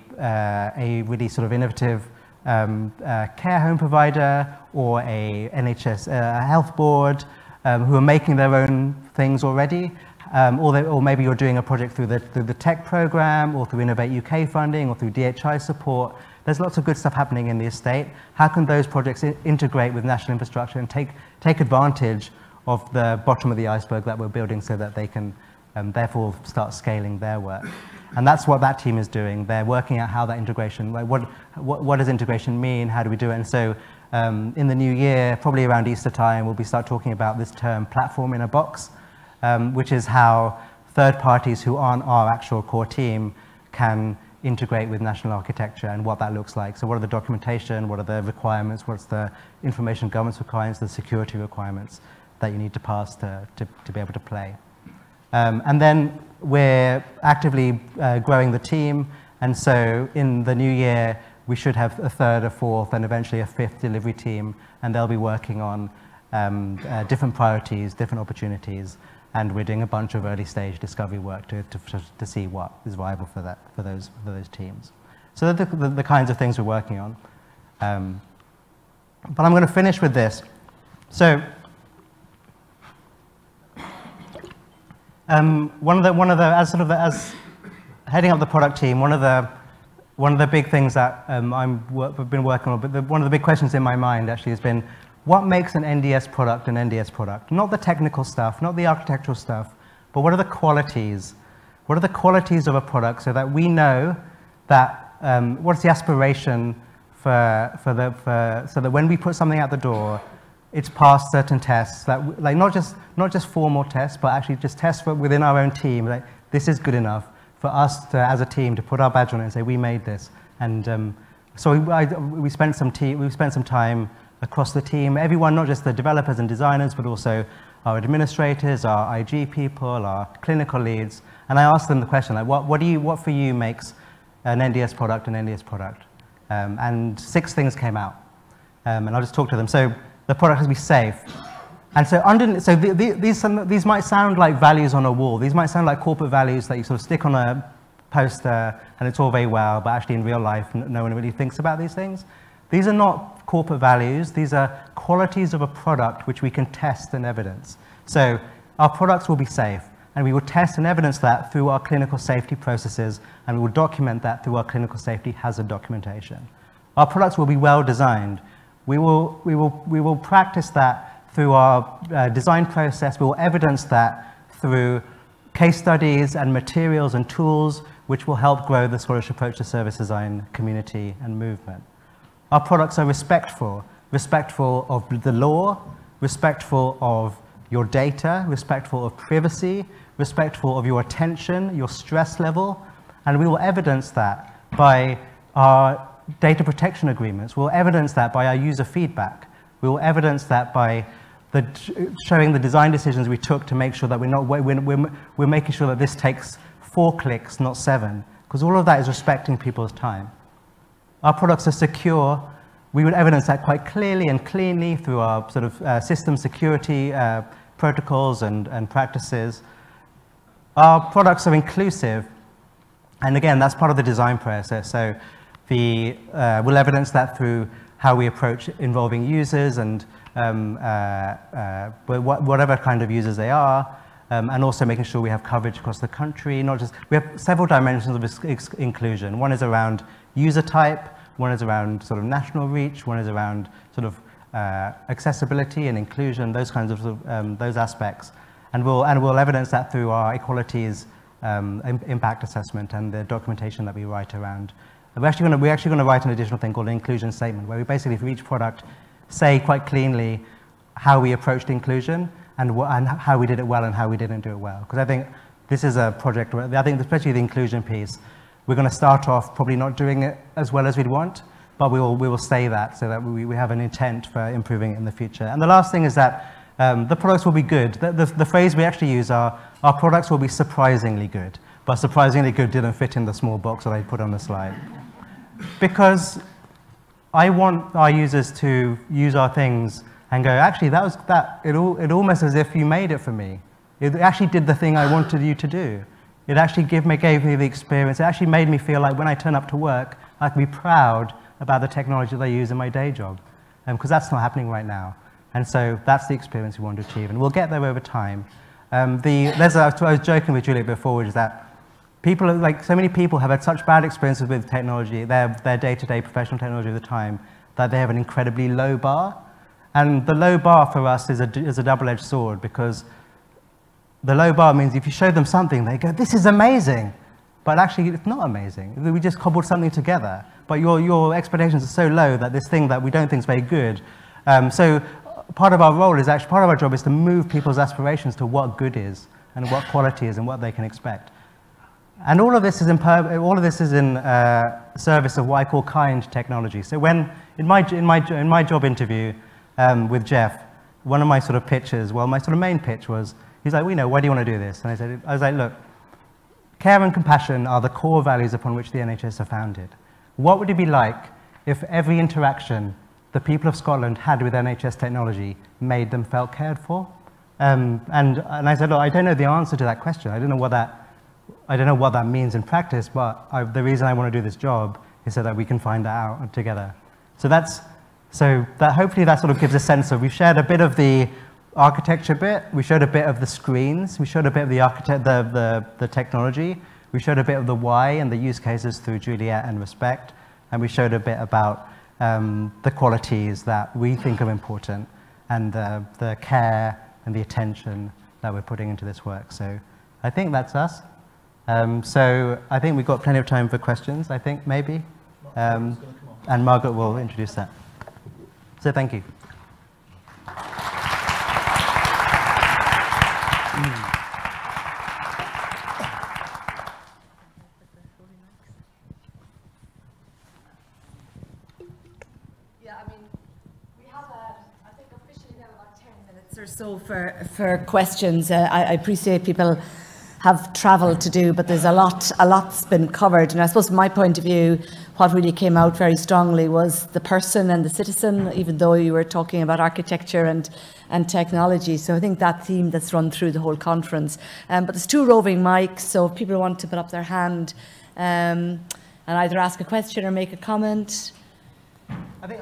really sort of innovative care home provider or a NHS health board who are making their own things already, or maybe you're doing a project through the tech program or through Innovate UK funding or through DHI support. There's lots of good stuff happening in the estate. How can those projects integrate with national infrastructure and take advantage of the bottom of the iceberg that we're building so that they can therefore start scaling their work? And that's what that team is doing. They're working out how that integration, what does integration mean? How do we do it? And so in the new year, probably around Easter time, we'll start talking about this term platform in a box, which is how third parties who aren't our actual core team can integrate with national architecture and what that looks like. So what are the documentation, what are the requirements, what's the information governance requirements, the security requirements that you need to pass to be able to play. And then we're actively growing the team, and so in the new year we should have a third, a fourth, and eventually a fifth delivery team, and they'll be working on different priorities, different opportunities, and we're doing a bunch of early stage discovery work to see what is viable for those teams. So they're the kinds of things we're working on. But I'm going to finish with this. So as heading up the product team, one of the one of the big things that I've been working on, but one of the big questions in my mind actually has been, what makes an NDS product an NDS product? Not the technical stuff, not the architectural stuff, but what are the qualities? What are the qualities of a product so that we know that, what's the aspiration so that when we put something out the door, it's passed certain tests, that, like not just formal tests, but actually just tests within our own team, like this is good enough for us to, as a team, to put our badge on it and say, we made this. And so we spent some time across the team, everyone, not just the developers and designers, but also our administrators, our IG people, our clinical leads. And I asked them the question, like, what for you makes an NDS product an NDS product? And 6 things came out. And I'll just talk to them. So the product has to be safe. And so, these might sound like values on a wall. These might sound like corporate values that you sort of stick on a poster and it's all very well, but actually in real life, no one really thinks about these things. These are not corporate values. These are qualities of a product which we can test and evidence. So our products will be safe, and we will test and evidence that through our clinical safety processes, and we will document that through our clinical safety hazard documentation. Our products will be well designed. We will practice that through our design process. We will evidence that through case studies and materials and tools which will help grow the Scottish approach to service design community and movement. Our products are respectful of the law, respectful of your data, respectful of privacy, respectful of your attention, your stress level, and we will evidence that by our data protection agreements. We'll evidence that by our user feedback. We will evidence that by showing the design decisions we took to make sure that we're making sure that this takes 4 clicks, not 7, because all of that is respecting people's time. Our products are secure. We would evidence that quite clearly and cleanly through our sort of system security protocols and practices. Our products are inclusive, and again, that's part of the design process. So we'll evidence that through how we approach involving users and whatever kind of users they are, and also making sure we have coverage across the country. We have several dimensions of inclusion. One is around user type, one is around sort of national reach, one is around sort of accessibility and inclusion, those kinds of those aspects. And we'll evidence that through our equalities impact assessment and the documentation that we write around. We're actually going to write an additional thing called an inclusion statement, where we basically, for each product, say quite cleanly how we approached inclusion and how we did it well and how we didn't do it well. Because I think this is a project where I think, especially the inclusion piece, we're going to start off probably not doing it as well as we'd want, but we will say that so that we have an intent for improving it in the future. And the last thing is that the products will be good. The phrase we actually use are, our products will be surprisingly good, but surprisingly good didn't fit in the small box that I put on the slide. Because I want our users to use our things and go, actually, it almost as if you made it for me. It actually did the thing I wanted you to do. It actually gave me the experience. It actually made me feel like when I turn up to work, I can be proud about the technology that I use in my day job, because that's not happening right now. And so that's the experience we want to achieve, and we'll get there over time. I was joking with Juliet before, which is that so many people have had such bad experiences with technology, their day-to-day professional technology at the time, that they have an incredibly low bar. And the low bar for us is a double-edged sword, because the low bar means if you show them something, they go, this is amazing. But actually, it's not amazing. We just cobbled something together. But your expectations are so low that this thing that we don't think is very good. So part of our job is to move people's aspirations to what good is, and what quality is, and what they can expect. And all of this is in service of what I call kind technology. So when in my job interview with Geoff, one of my sort of pitches, my sort of main pitch was, he's like, why do you want to do this? And I was like, look, care and compassion are the core values upon which the NHS are founded. What would it be like if every interaction the people of Scotland had with NHS technology made them felt cared for? And I said, look, I don't know the answer to that question. I don't know what that means in practice, but the reason I want to do this job is so that we can find that out together. So hopefully that sort of gives a sense of, we've shared a bit of the architecture bit, we showed a bit of the screens, we showed a bit of the technology. We showed a bit of the why and the use cases through Juliet and Respect, and we showed a bit about the qualities that we think are important and the care and the attention that we're putting into this work. So I think that's us. So I think we've got plenty of time for questions, I think, maybe. And Margaret will introduce that. So thank you. Or so for questions. I appreciate people have travel to do, but there's a lot's been covered. And I suppose from my point of view, what really came out very strongly was the person and the citizen, even though you were talking about architecture and technology. So I think that theme that's run through the whole conference. But there's 2 roving mics, so if people want to put up their hand and either ask a question or make a comment. I think,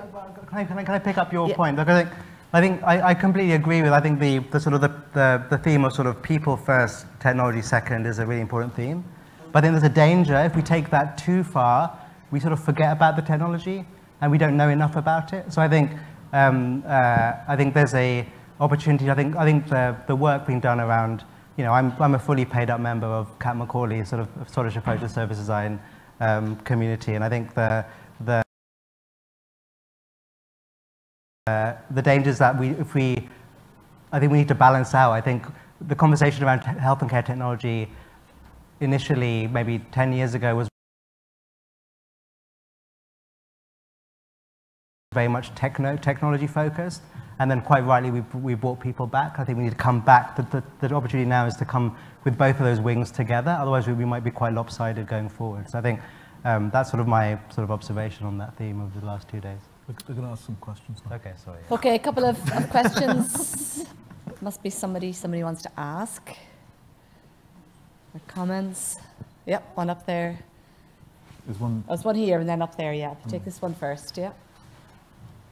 can I pick up your point? Look, I completely agree with, I think the sort of the theme of sort of people first, technology second is a really important theme. But I think there's a danger if we take that too far, we sort of forget about the technology and we don't know enough about it. So I think there's a opportunity. I think the work being done around, you know, I'm a fully paid up member of Cat Macaulay's sort of Scottish approach to service design community, and I think the dangers that I think we need to balance out. I think the conversation around health and care technology initially, maybe 10 years ago, was very much technology focused, and then quite rightly we brought people back. I think we need to come back. The opportunity now is to come with both of those wings together, otherwise we might be quite lopsided going forward. So I think that's sort of my sort of observation on that theme over the last 2 days. We're going to ask some questions now. Okay, sorry. Okay, a couple of questions. Must be somebody wants to ask. Or comments. Yep, one up there. There's one. There's one here and then up there, yeah. Take this one first, yeah.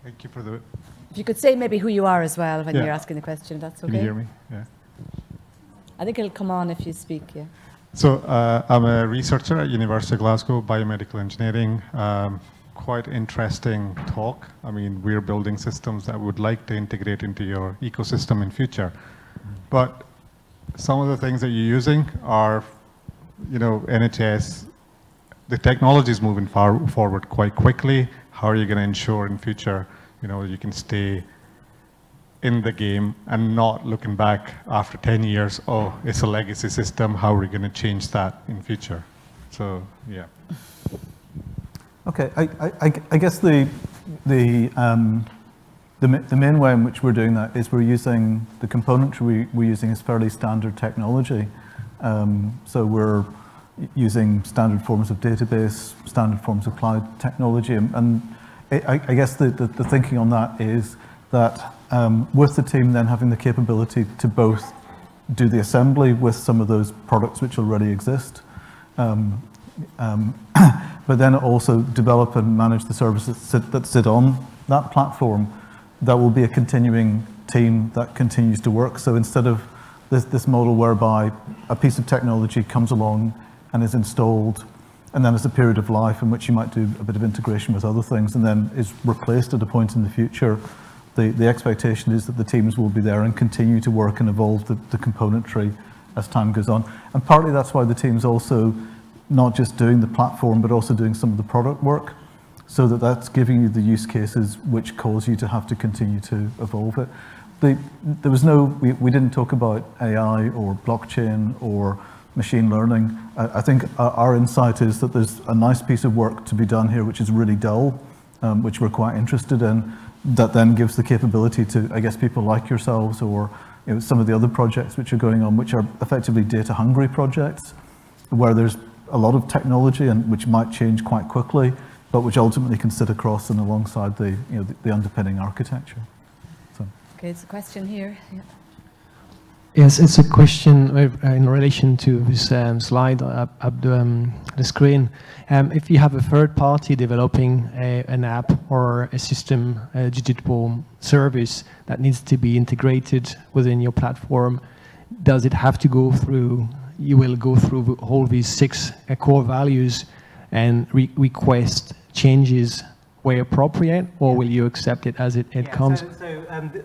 Thank you for the... If you could say maybe who you are as well when Yeah. you're asking the question, that's okay. Can you hear me? Yeah. I think it'll come on if you speak, yeah. So I'm a researcher at University of Glasgow, biomedical engineering. Quite interesting talk. I mean, we're building systems that we would like to integrate into your ecosystem in future. But some of the things that you're using are, you know, NHS, the technology is moving forward quite quickly. How are you going to ensure in future, you know, you can stay in the game and not looking back after 10 years, oh, it's a legacy system, how are we going to change that in future? So, yeah. Okay, I guess the main way in which we're doing that is we're using the componentry we're using is fairly standard technology. So we're using standard forms of database, standard forms of cloud technology, and I guess the thinking on that is that with the team then having the capability to both do the assembly with some of those products which already exist, but then also develop and manage the services that sit on that platform. That will be a continuing team that continues to work. So instead of this model whereby a piece of technology comes along and is installed, and then there's a period of life in which you might do a bit of integration with other things and then is replaced at a point in the future, the expectation is that the teams will be there and continue to work and evolve the componentry as time goes on. And partly that's why the team's also not just doing the platform, but also doing some of the product work, so that's giving you the use cases which cause you to have to continue to evolve it. There was we didn't talk about AI or blockchain or machine learning. I think our insight is that there's a nice piece of work to be done here, which is really dull, which we're quite interested in, that then gives the capability to, I guess, people like yourselves or some of the other projects which are going on, which are effectively data-hungry projects, where there's a lot of technology and which might change quite quickly, but which ultimately can sit across and alongside the underpinning architecture. So. Okay, it's a question here. Yeah. Yes, it's a question in relation to this slide up the screen. If you have a third party developing an app or a system, a digital service that needs to be integrated within your platform, does it have to go through you will go through all these 6 core values and request changes where appropriate, or will you accept it as it comes?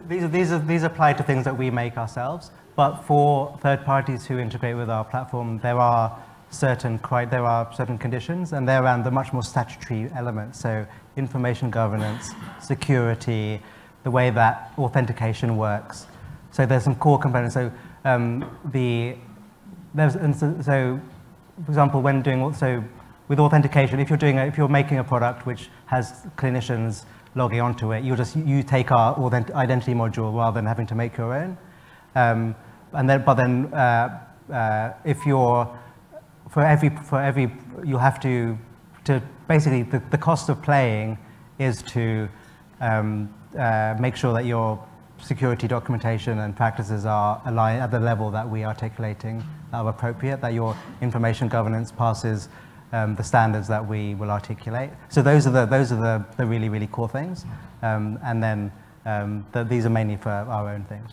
These apply to things that we make ourselves, but for third parties who integrate with our platform, there are certain conditions, and they're around the much more statutory elements. So information governance, security, the way that authentication works. So there's some core components. So for example, when doing with authentication, if you're making a product which has clinicians logging onto it, you take our identity module rather than having to make your own. If you're for every you have to basically the cost of playing is to make sure that your security documentation and practices are aligned at the level that we are articulating that are appropriate, that your information governance passes the standards that we will articulate. So those are the really, really core things. These are mainly for our own things.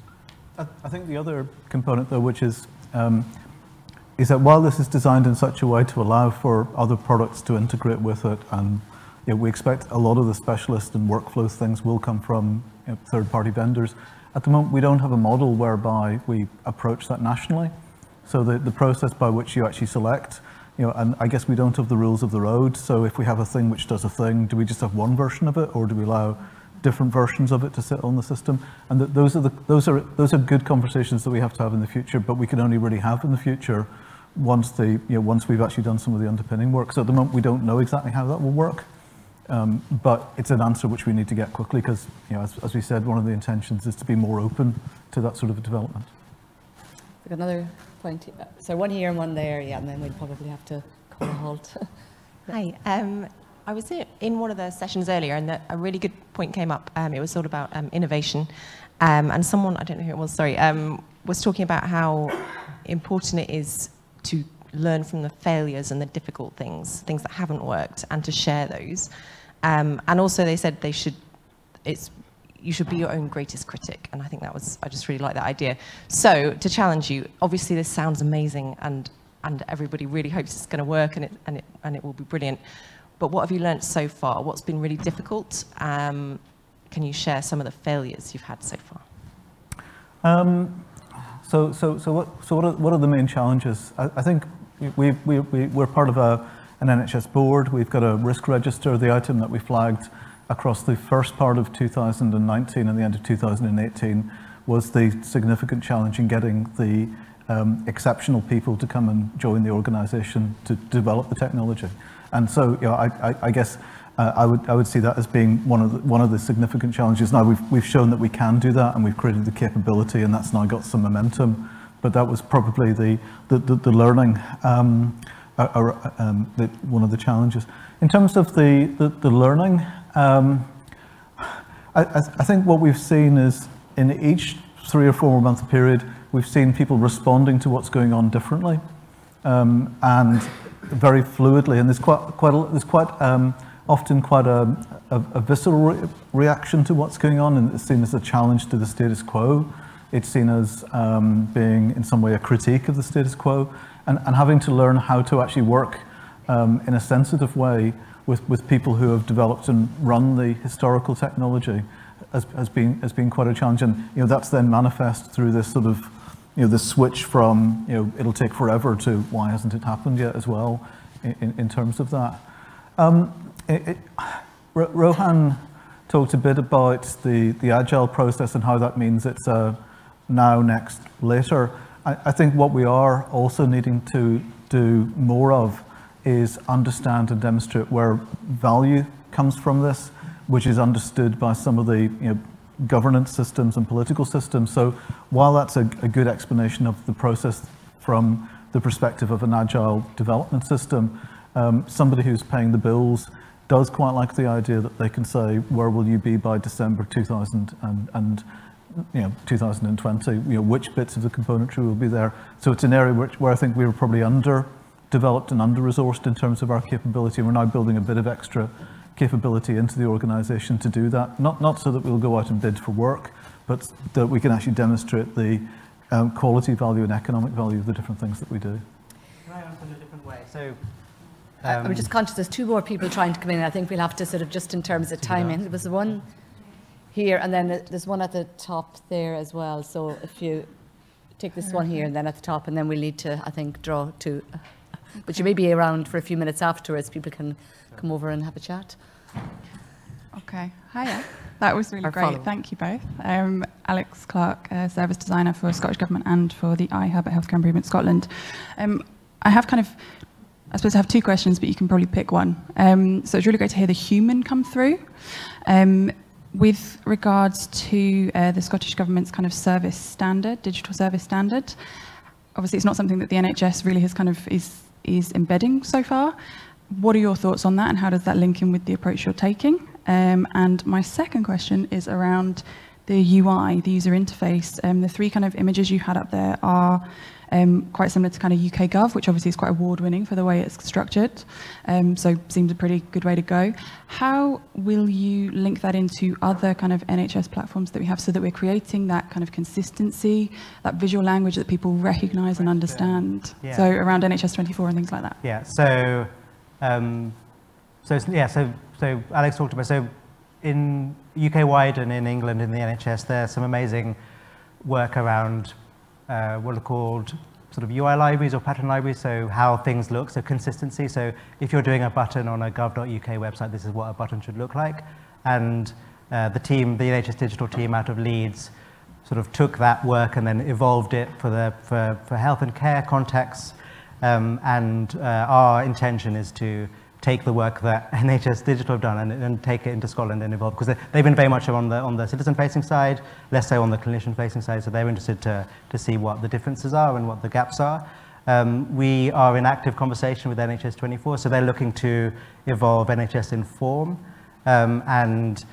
I think the other component, though, which is that while this is designed in such a way to allow for other products to integrate with it, and we expect a lot of the specialist and workflow things will come from third-party vendors, at the moment we don't have a model whereby we approach that nationally. So the process by which you actually select, and I guess we don't have the rules of the road. So if we have a thing which does a thing, do we just have one version of it, or do we allow different versions of it to sit on the system? And those are good conversations that we have to have in the future, but we can only really have in the future once we've actually done some of the underpinning work. So at the moment we don't know exactly how that will work, but it's an answer which we need to get quickly because, as we said, one of the intentions is to be more open to that sort of a development. Another point. So one here and one there, and then we'll probably have to call a halt. Hi. I was in one of the sessions earlier, and a really good point came up. It was all about innovation, and someone, I don't know who it was, sorry, was talking about how important it is to learn from the failures and the difficult things that haven't worked, and to share those. And also, they said you should be your own greatest critic, and I think I just really like that idea. So to challenge you, obviously this sounds amazing, and everybody really hopes it's going to work, and it will be brilliant. But what have you learnt so far? What's been really difficult? Can you share some of the failures you've had so far? What are the main challenges? I think we're part of an NHS board. We've got a risk register. The item that we flagged across the first part of 2019 and the end of 2018 was the significant challenge in getting the exceptional people to come and join the organisation to develop the technology. And so, I guess I would see that as being one of the significant challenges. Now we've shown that we can do that, and we've created the capability, and that's now got some momentum. But that was probably the learning, one of the challenges. In terms of the learning, I think what we've seen is in each 3 or 4 month period, we've seen people responding to what's going on differently, and very fluidly. And there's often quite a visceral reaction to what's going on, and it's seen as a challenge to the status quo. It's seen as being in some way a critique of the status quo, and having to learn how to actually work in a sensitive way with people who have developed and run the historical technology has been quite a challenge. And that's then manifest through this sort of the switch from it'll take forever to why hasn't it happened yet as well in terms of that. Rohan talked a bit about the agile process and how that means it's now, next, later. I think what we are also needing to do more of is understand and demonstrate where value comes from this, which is understood by some of the governance systems and political systems. So while that's a good explanation of the process from the perspective of an agile development system, somebody who's paying the bills does quite like the idea that they can say, where will you be by December 2020, which bits of the componentry will be there. So it's an area where I think we were probably underdeveloped and under-resourced in terms of our capability. We're now building a bit of extra capability into the organisation to do that. Not so that we'll go out and bid for work, but that we can actually demonstrate the quality value and economic value of the different things that we do. Can I answer in a different way? So, I'm just conscious there's two more people trying to come in. I think we'll have to sort of, just in terms of timing, there was the one here and then there's one at the top there as well. So if you take this one here and then at the top, and then we'll need to, I think, draw to, but you may be around for a few minutes afterwards. People can come over and have a chat. Okay, hiya. That was really great. Follow-up. Thank you both. Alex Clark, Service Designer for Scottish Government and for the iHub at Healthcare Improvement Scotland. I have kind of, I suppose I have two questions, but you can probably pick one. So it's really great to hear the human come through. With regards to the Scottish Government's kind of service standard, digital service standard, obviously it's not something that the NHS really has kind of is embedding so far. What are your thoughts on that, and how does that link in with the approach you're taking? And my second question is around the UI, the user interface. The three kind of images you had up there are quite similar to kind of UK Gov, which obviously is quite award-winning for the way it's structured. So seems a pretty good way to go. How will you link that into other kind of NHS platforms that we have, so that we're creating that kind of consistency, that visual language that people recognise and understand? Yeah. So around NHS 24 and things like that. Yeah. So, so Alex talked about, so in UK-wide and in England in the NHS, there's some amazing work around what are called sort of UI libraries or pattern libraries, so how things look, so consistency. So if you're doing a button on a gov.uk website, this is what a button should look like. And the team, the NHS digital team out of Leeds, sort of took that work and then evolved it for health and care contexts. Our intention is to take the work that NHS Digital have done and take it into Scotland and evolve, because they've been very much on the citizen-facing side, less so on the clinician-facing side, so they're interested to see what the differences are and what the gaps are. We are in active conversation with NHS 24, so they're looking to evolve NHS Inform. I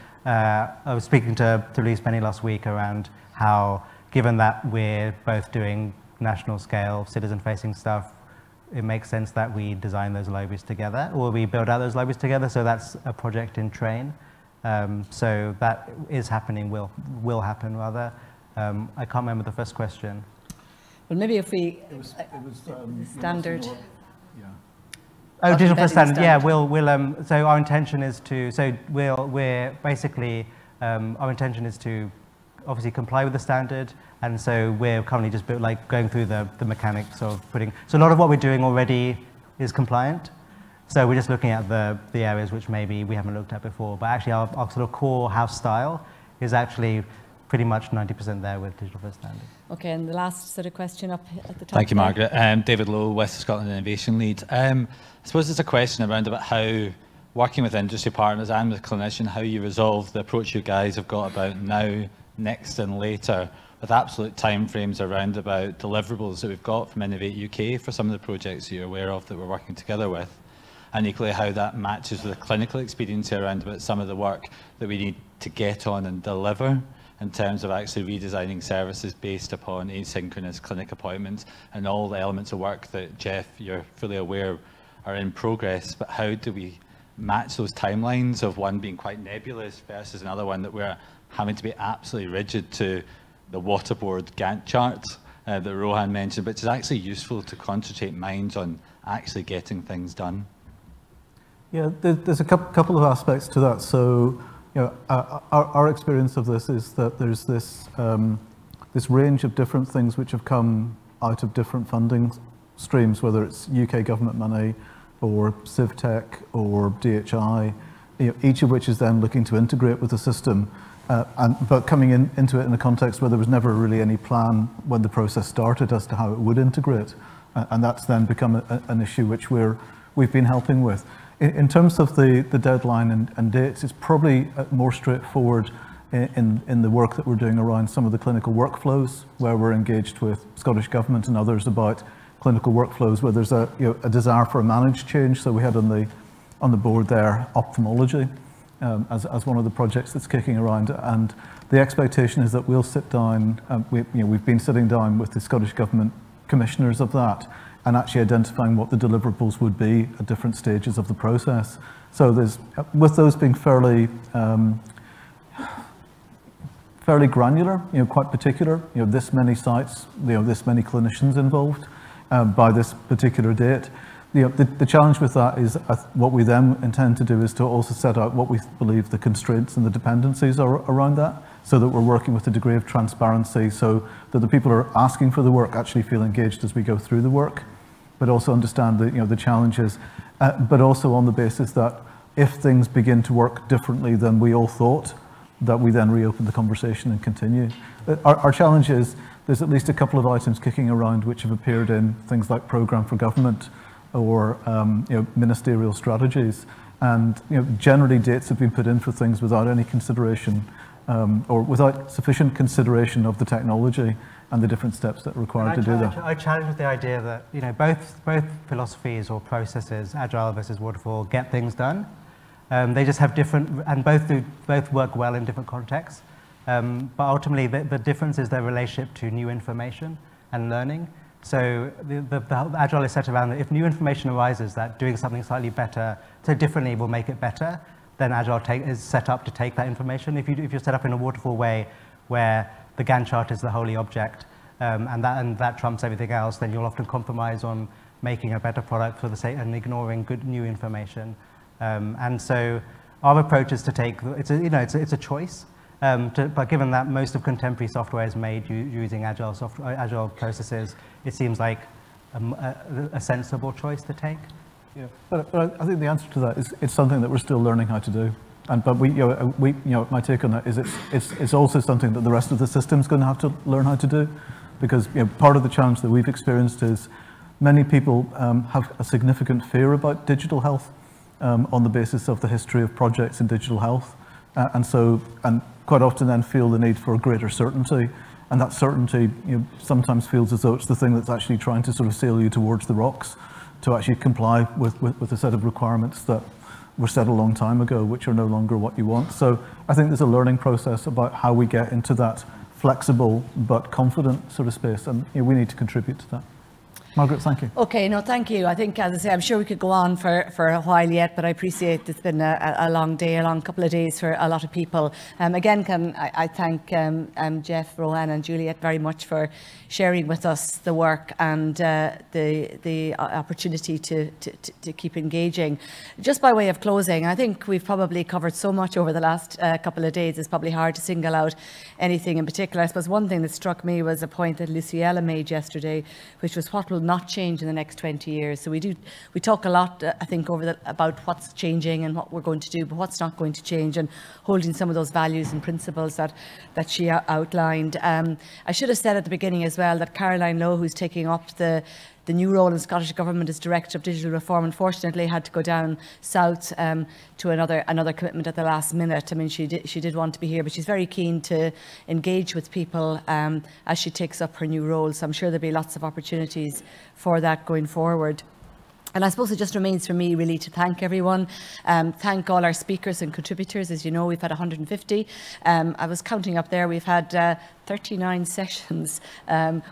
was speaking to Louise Penny last week around how, given that we're both doing national-scale citizen-facing stuff, it makes sense that we design those libraries together, or we build out those libraries together. So that's a project in train. So that is happening, will happen rather. I can't remember the first question. Well, maybe if we, standard. Yeah. Oh, digital first standard. Yeah, so our intention is to, we're basically, our intention is to obviously comply with the standard, and so we're currently just going through the mechanics of putting, so a lot of what we're doing already is compliant, so we're just looking at the areas which maybe we haven't looked at before, but actually our sort of core house style is actually pretty much 90% there with digital first standard. Okay, and the last sort of question up at the top. Thank you, there. Margaret. David Lowe, West of Scotland Innovation Lead. I suppose it's a question around about how, working with industry partners and with clinicians, how you resolve the approach you guys have got about now, next and later, with absolute timeframes around about deliverables that we've got from Innovate UK for some of the projects you're aware of that we're working together with, and equally how that matches with the clinical experience around about some of the work that we need to get on and deliver in terms of actually redesigning services based upon asynchronous clinic appointments and all the elements of work that, Geoff, you're fully aware are in progress, but how do we match those timelines of one being quite nebulous versus another one that we're having to be absolutely rigid to the waterboard Gantt chart that Rohan mentioned, which is actually useful to concentrate minds on actually getting things done? Yeah, there's a couple of aspects to that. So, you know, our experience of this is that there's this this range of different things which have come out of different funding streams, whether it's UK government money or CivTech or DHI, you know, each of which is then looking to integrate with the system. But coming into it in a context where there was never really any plan when the process started as to how it would integrate. And that's then become an issue which we've been helping with. In terms of the deadline and dates, it's probably more straightforward in the work that we're doing around some of the clinical workflows, where we're engaged with Scottish Government and others about clinical workflows, where there's a desire for a managed change. So we had on the board there ophthalmology. As one of the projects that's kicking around, and the expectation is that we'll sit down. We've been sitting down with the Scottish Government commissioners of that, and actually identifying what the deliverables would be at different stages of the process. So there's, with those being fairly fairly granular, quite particular, this many sites, this many clinicians involved by this particular date. The challenge with that is what we then intend to do is to also set out what we believe the constraints and the dependencies are around that, so that we're working with a degree of transparency so that the people who are asking for the work actually feel engaged as we go through the work, but also understand the challenges, but also on the basis that if things begin to work differently than we all thought, that we then reopen the conversation and continue. Our challenge is there's at least a couple of items kicking around which have appeared in things like Programme for Government or ministerial strategies, and generally dates have been put in for things without any consideration or without sufficient consideration of the technology and the different steps that are required to do that. I challenge with the idea that both philosophies or processes, agile versus waterfall, get things done. They just have different, and both work well in different contexts. But ultimately, the difference is their relationship to new information and learning. So the agile is set around that if new information arises that doing something slightly better, so differently will make it better, then agile is set up to take that information. If you're set up in a waterfall way where the Gantt chart is the holy object and that trumps everything else, then you'll often compromise on making a better product for the sake and ignoring good new information. And so our approach is to take it's a choice. But given that most of contemporary software is made using agile processes, it seems like a sensible choice to take. Yeah, but I think the answer to that is it's something that we're still learning how to do. But my take on that is it's also something that the rest of the system's going to have to learn how to do, because part of the challenge that we've experienced is many people have a significant fear about digital health on the basis of the history of projects in digital health, and quite often then feel the need for greater certainty, and that certainty sometimes feels as though it's the thing that's actually trying to sort of sail you towards the rocks to actually comply with a set of requirements that were set a long time ago, which are no longer what you want. So I think there's a learning process about how we get into that flexible but confident sort of space, and we need to contribute to that. Margaret, thank you. Okay, no, thank you. I think, as I say, I'm sure we could go on for a while yet, but I appreciate it's been a long day, a long couple of days for a lot of people. Again, can I thank Geoff, Rohan and Juliet very much for sharing with us the work and the opportunity to keep engaging. Just by way of closing, I think we've probably covered so much over the last couple of days, it's probably hard to single out anything in particular. I suppose one thing that struck me was a point that Luciella made yesterday, which was what will not change in the next 20 years. So we talk a lot, I think, about what's changing and what we're going to do, but what's not going to change, and holding some of those values and principles that she outlined. I should have said at the beginning as well that Caroline Lowe, who's taking up the new role in Scottish Government as Director of Digital Reform, unfortunately had to go down south to another commitment at the last minute. I mean, she did want to be here, but she's very keen to engage with people as she takes up her new role. So I'm sure there'll be lots of opportunities for that going forward. And I suppose it just remains for me really to thank everyone, thank all our speakers and contributors. As you know, we've had 150. I was counting up there, we've had 39 sessions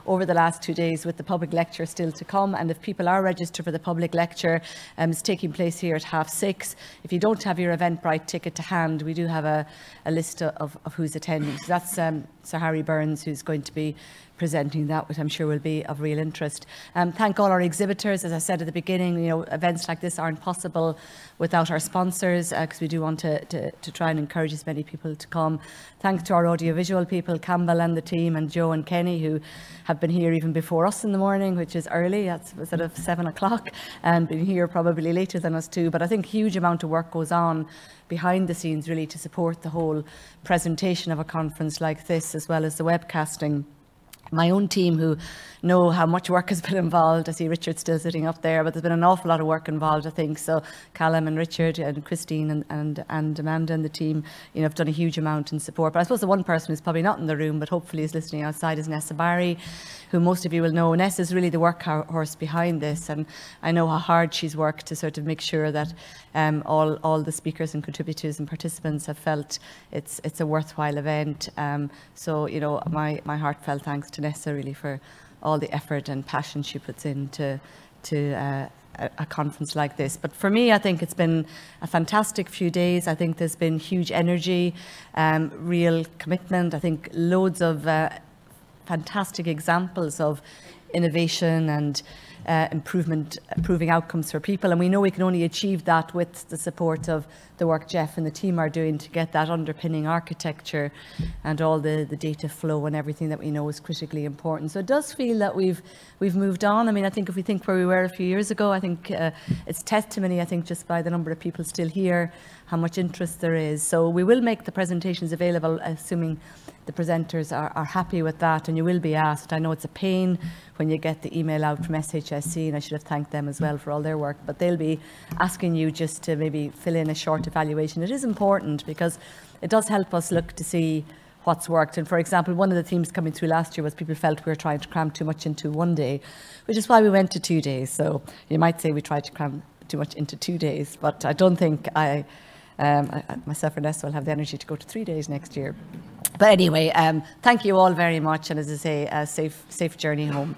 over the last 2 days, with the public lecture still to come. And if people are registered for the public lecture, it's taking place here at 6:30. If you don't have your Eventbrite ticket to hand, we do have a list of who's attending. So that's Sir Harry Burns, who's going to be presenting that, which I'm sure will be of real interest. Thank all our exhibitors. As I said at the beginning, events like this aren't possible without our sponsors, because we do want to try and encourage as many people to come. Thanks to our audiovisual people, Campbell and the team, and Joe and Kenny, who have been here even before us in the morning, which is early. That's sort of 7 o'clock, and been here probably later than us too. But I think a huge amount of work goes on behind the scenes really to support the whole presentation of a conference like this, as well as the webcasting. My own team, who know how much work has been involved. I see Richard still sitting up there, but there's been an awful lot of work involved, I think. So Callum and Richard and Christine and Amanda and the team, have done a huge amount in support. But I suppose the one person who's probably not in the room, but hopefully is listening outside, is Nessa Barry, who most of you will know. Nessa is really the workhorse behind this, and I know how hard she's worked to sort of make sure that all the speakers and contributors and participants have felt it's a worthwhile event. So my heartfelt thanks to Nessa really for all the effort and passion she puts into a conference like this. But for me, I think it's been a fantastic few days. I think there's been huge energy, real commitment. I think loads of fantastic examples of innovation and improving outcomes for people. And we know we can only achieve that with the support of the work Geoff and the team are doing to get that underpinning architecture and all the data flow and everything that we know is critically important. So it does feel that we've moved on. I mean, I think if we think where we were a few years ago, I think it's testimony, I think, just by the number of people still here, how much interest there is. So we will make the presentations available, assuming the presenters are happy with that, and you will be asked. I know it's a pain when you get the email out from SHSC, and I should have thanked them as well for all their work, but they'll be asking you just to maybe fill in a short evaluation. It is important because it does help us look to see what's worked. And for example, one of the themes coming through last year was people felt we were trying to cram too much into one day, which is why we went to 2 days. So you might say we tried to cram too much into 2 days, but I don't think myself and Nessa will have the energy to go to 3 days next year. But anyway, thank you all very much, and as I say, a safe journey home.